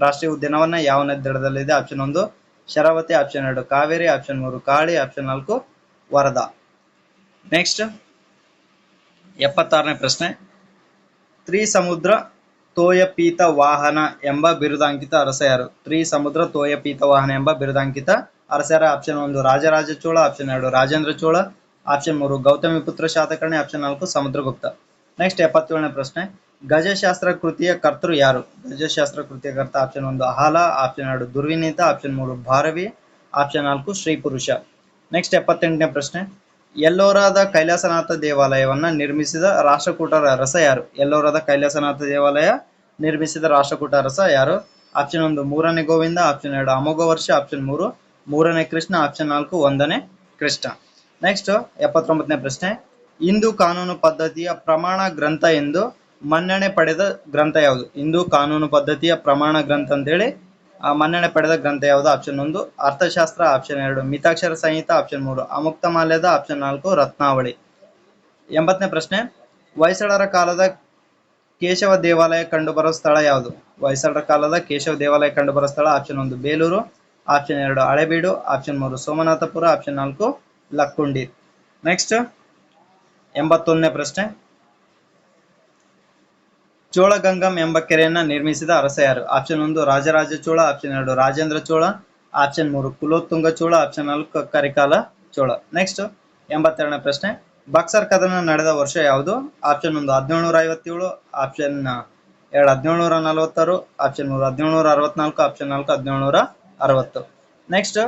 ರಾಷ್ಟ್ರೀಯ ಉದ್ಯಾನವನ ಯಾವ ನದಿ ದಡದಲ್ಲಿದೆ? Option 1 Sharavathi, option 2 Kaveri, option 3 Kali, option 4 Varada. Next 76ನೇ ಪ್ರಶ್ನೆ, ತ್ರಿಸಮುದ್ರ ತೋಯಪೀತ ವಾಹನ ಎಂಬ ಬಿರುದಾಂಕಿತ ಅರಸ ಯಾರು? ತ್ರಿಸಮುದ್ರ ತೋಯಪೀತ ವಾಹನ ಎಂಬ ಬಿರುದಾಂಕಿತ ಅರಸ ಯಾರು? Option 1 Rajaraja Chola, option 2 Rajendra Chola, option 3 Gautamiputra Satakarni, option 4 Samudragupta. Next 77ನೇ ಪ್ರಶ್ನೆ, ಗಜಶಾಸ್ತ್ರ ಕೃತಿಯ ಕರ್ತೃ ಯಾರು? ಗಜಶಾಸ್ತ್ರ ಕೃತಿಯ ಕರ್ತ option 1 Hala, option 2 Durvinita, option 3 Bharavi, option 4 Shri Purusha. Next 78ನೇ ಪ್ರಶ್ನೆ, ಎಲ್ಲೋರಾದ ಕೈಲಾಸನಾಥ ದೇವಾಲಯವನ್ನ ನಿರ್ಮಿಸಿದ ರಾಷ್ಟ್ರಕೂಟರ ಅರಸ ಯಾರು? ಎಲ್ಲೋರಾದ ಕೈಲಾಸನಾಥ ದೇವಾಲಯ ನಿರ್ಮಿಸಿದ ರಾಷ್ಟ್ರಕೂಟ ಅರಸ ಯಾರು? ಆಪ್ಷನ್ 1 ಮೂರನೇ ಗೋವಿಂದ, ಆಪ್ಷನ್ 2 ಅಮೋಘ ವರ್ಷ, ಆಪ್ಷನ್ 3 ಮೂರನೇ ಕೃಷ್ಣ, ಆಪ್ಷನ್ 4 ಒಂದನೇ ಕೃಷ್ಣ. ನೆಕ್ಸ್ಟ್ 79ನೇ ಪ್ರಶ್ನೆ, ಹಿಂದೂ ಕಾನೂನು ಪದ್ಧತಿಯ ಪ್ರಮಾಣ ಗ್ರಂಥ ಎಂದು ಮನ್ನಣೆ ಪಡೆದ ಗ್ರಂಥ ಯಾವುದು? ಹಿಂದೂ ಕಾನೂನು ಪದ್ಧತಿಯ ಪ್ರಮಾಣ ಗ್ರಂಥ ಅಂತೇಳಿ ಮನ್ನಣೆ ಪಡೆದ ಗ್ರಂಥ ಯಾವುದು? Option 1 Arthashastra, option 2 Mitakshara Samhita, option 3 Amuktamalyada, option 4 Ratnavali. 80ನೇ ಪ್ರಶ್ನೆ, ಹೊಯ್ಸಳರ ಕಾಲದ ಕೇಶವ ದೇವಾಲಯ ಕಂಡುಬರೋ ಸ್ಥಳ ಯಾವುದು? ಹೊಯ್ಸಳರ ಕಾಲದ ಕೇಶವ ದೇವಾಲಯ ಕಂಡುಬರೋ ಸ್ಥಳ option 1 Belur, option 2 Halebidu, option 3 Somanathapura, option 4 Lakkundi. Next 81ನೇ ಪ್ರಶ್ನೆ, ಚೋಳಗಂಗಂ ಎಂಬ ಕೆರೆಯನ್ನ ನಿರ್ಮಿಸಿದ ಅರಸ ಯಾರು? Option 1 Rajaraja Chola, option 2 Rajendra Chola, option 3 Kulothunga Chola, option 4 Karikala Chola. Next 82ನೇ ಪ್ರಶ್ನೆ, ಬಕ್ಸರ್ ಕದನ ನಡೆದ ವರ್ಷ ಯಾವುದು? Option 1 1757, option 2 1746, option 3 1764, option 4 1760. Next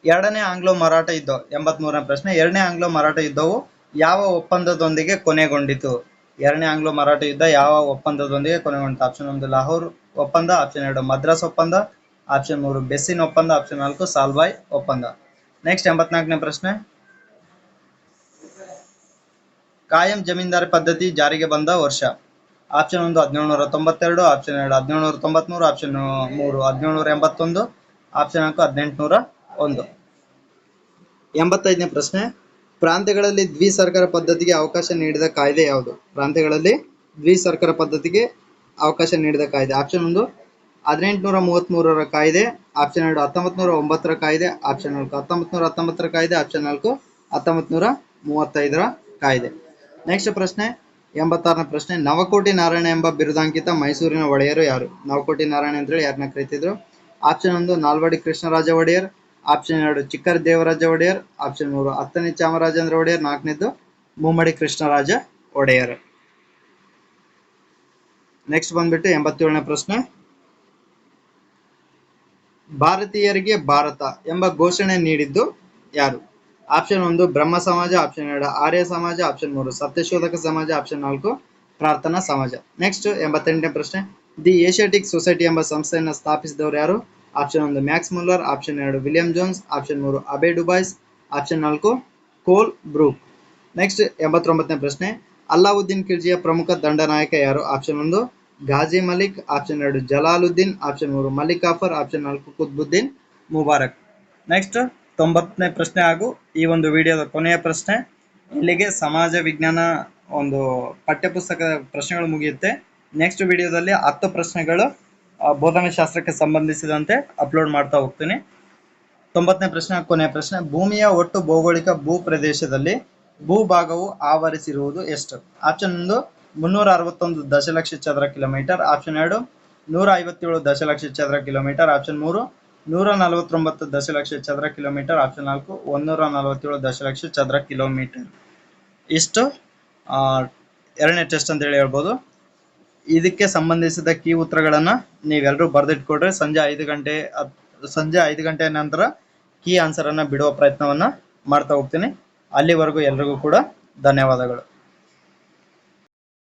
ಎರಡನೇ ಆಂಗ್ಲೋ ಮರಾಠ ಯುದ್ಧ 83ನೇ ಪ್ರಶ್ನೆ, ಎರಡನೇ ಆಂಗ್ಲೋ ಮರಾಠ ಯುದ್ಧವು ಯಾವ ಒಪ್ಪಂದದೊಂದಿಗೆ ಕೊನೆಗೊಂಡಿತು? ಎರಡನೇ ಆಂಗ್ಲೋ ಮರಾಠ ಯುದ್ಧ ಯಾವ ಒಪ್ಪಂದದೊಂದಿಗೆ ಕೊನೆಗೊಂಡಿತು? ಆಪ್ಷನ್ 1 ಲಾಹೋರ್ ಒಪ್ಪಂದ, ಆಪ್ಷನ್ 2 ಮದ್ರಾಸ್ ಒಪ್ಪಂದ, ಆಪ್ಷನ್ 3 ಬೆಸ್ಸಿನ್ ಒಪ್ಪಂದ, ಆಪ್ಷನ್ 4 ಸಾಲ್ವಾಯ್ ಒಪ್ಪಂದ. ನೆಕ್ಸ್ಟ್ 84ನೇ ಪ್ರಶ್ನೆ, ಕಾಯಂ ಜಮೀನ್ದಾರಿ ಪದ್ಧತಿ ಜಾರಿಗೆ ಬಂದ ವರ್ಷ? Option 1 1792, option 2 1793, option 3 1781, option 4 1801. 85ನೇ ಪ್ರಶ್ನೆ, ಪ್ರಾಂತ್ಯಗಳಲ್ಲಿ ದ್ವಿಸರ್ಕಾರ ಪದ್ಧತಿಗೆ ಅವಕಾಶ ನೀಡಿದ ಕಾಯ್ದೆ ಯಾವುದು? ಪ್ರಾಂತ್ಯಗಳಲ್ಲಿ ದ್ವಿಸರ್ಕಾರ ಪದ್ಧತಿಗೆ ಅವಕಾಶ ನೀಡಿದ ಕಾಯ್ದೆ ಆಪ್ಷನ್ 1 1833ರ ಕಾಯ್ದೆ, ಆಪ್ಷನ್ 2 1909ರ ಕಾಯ್ದೆ, ಆಪ್ಷನ್ 4 1919ರ ಕಾಯ್ದೆ, ಆಪ್ಷನ್ 4 1935ರ ಕಾಯ್ದೆ. ನೆಕ್ಸ್ಟ್ ಪ್ರಶ್ನೆ 86ನೇ ಪ್ರಶ್ನೆ, ನವಕೋಟಿ ನಾರಾಯಣ ಎಂಬ ಬಿರುದಾಂಕಿತ ಮೈಸೂರಿನ ಒಡೆಯರು ಯಾರು? ನವಕೋಟಿ ನಾರಾಯಣ ಅಂತೇಳಿ ಯಾರನ್ನ ಕರೀತಿದ್ರು? ಆಪ್ಷನ್ 1 ನಾಲ್ವಡಿ ಕೃಷ್ಣರಾಜ ಒಡೆಯರ್, ಆಪ್ಷನ್ 2 ಚಿಕ್ಕರ ದೇವರಾಜ ಒಡೆಯರ್, ಆಪ್ಷನ್ 3 ಹತ್ತನೇ ಚಾಮರಾಜೇಂದ್ರ ಒಡೆಯರ್, ನಾಲ್ಕನೇದು ಮುಮ್ಮಡಿ ಕೃಷ್ಣರಾಜ ಒಡೆಯರ್. ನೆಕ್ಸ್ಟ್ ಬಂದ್ಬಿಟ್ಟು 87ನೇ ಪ್ರಶ್ನೆ, ಭಾರತೀಯರಿಗೆ ಭಾರತ ಎಂಬ ಘೋಷಣೆ ನೀಡಿದ್ದು ಯಾರು? ಆಪ್ಷನ್ 1 ಬ್ರಹ್ಮ ಸಮಾಜ, ಆಪ್ಷನ್ 2 ಆರ್ಯ ಸಮಾಜ, ಆಪ್ಷನ್ 3 ಸತ್ಯಶೋಧಕ ಸಮಾಜ, ಆಪ್ಷನ್ 4 ಪ್ರಾರ್ಥನಾ ಸಮಾಜ. ನೆಕ್ಸ್ಟ್ 88ನೇ ಪ್ರಶ್ನೆ, ದಿ ಏಷಿಯಾಟಿಕ್ ಸೊಸೈಟಿ ಎಂಬ ಸಂಸ್ಥೆಯನ್ನು ಸ್ಥಾಪಿಸಿದವರು ಯಾರು? Option 1 Max Muller, option 2 William Jones, option 3 Abbe Dubois, option 4 ಕೋಲ್ ಬ್ರೂಕ್. ನೆಕ್ಸ್ಟ್ 89ನೇ ಪ್ರಶ್ನೆ, ಅಲ್ಲಾವುದ್ದೀನ್ ಖಿಲ್ಜಿಯ ಪ್ರಮುಖ ದಂಡನಾಯಕ ಯಾರು? Option 1 Ghazi Malik, option 2 Jalaluddin, option 3 Malik Kafur, option 4 Qutbuddin Mubarak. Next 90ನೇ ಪ್ರಶ್ನೆ ಹಾಗೂ ಈ ಒಂದು ವಿಡಿಯೋದ ಕೊನೆಯ ಪ್ರಶ್ನೆ. ಇಲ್ಲಿಗೆ ಸಮಾಜ ವಿಜ್ಞಾನ ಒಂದು ಪಠ್ಯಪುಸ್ತಕದ ಪ್ರಶ್ನೆಗಳು ಮುಗಿಯುತ್ತೆ. ನೆಕ್ಸ್ಟ್ ವಿಡಿಯೋದಲ್ಲಿ 10 ಪ್ರಶ್ನೆಗಳು ಬೋಧನಾ ಶಾಸ್ತ್ರಕ್ಕೆ ಸಂಬಂಧಿಸಿದಂತೆ ಅಪ್ಲೋಡ್ ಮಾಡ್ತಾ ಹೋಗ್ತೀನಿ. 90ನೇ ಪ್ರಶ್ನೆ ಕೊನೆಯ ಪ್ರಶ್ನೆ, ಭೂಮಿಯ ಒಟ್ಟು ಭೌಗೋಳಿಕ ಭೂಪ್ರದೇಶದಲ್ಲಿ ಭೂಭಾಗವು ಆವರಿಸಿರುವುದು ಎಷ್ಟು? ಆಪ್ಷನ್ 1 361 ದಶಲಕ್ಷ ಚದರ ಕಿಲೋಮೀಟರ್, ಆಪ್ಷನ್ 2 157 ದಶಲಕ್ಷ ಚದರ ಕಿಲೋಮೀಟರ್, ಆಪ್ಷನ್ 3 149 ದಶಲಕ್ಷ ಚದರ ಕಿಲೋಮೀಟರ್, ಆಪ್ಷನ್ 4 147 ದಶಲಕ್ಷ ಚದರ ಕಿಲೋಮೀಟರ್. ಇಷ್ಟು ಎರಡನೇ ಟೆಸ್ಟ್ ಅಂತ ಹೇಳಿ ಹೇಳ್ಬೋದು. ಇದಕ್ಕೆ ಸಂಬಂಧಿಸಿದ ಕೀ ಉತ್ತರಗಳನ್ನು ನೀವೆಲ್ಲರೂ ಬರೆದಿಟ್ಕೊಡ್ರಿ. ಸಂಜೆ 5 ಗಂಟೆ ನಂತರ ಕೀ ಆನ್ಸರ್ ಅನ್ನ ಬಿಡುವ ಪ್ರಯತ್ನವನ್ನ ಮಾಡ್ತಾ ಹೋಗ್ತೀನಿ. ಅಲ್ಲಿವರೆಗೂ ಎಲ್ರಿಗೂ ಕೂಡ ಧನ್ಯವಾದಗಳು.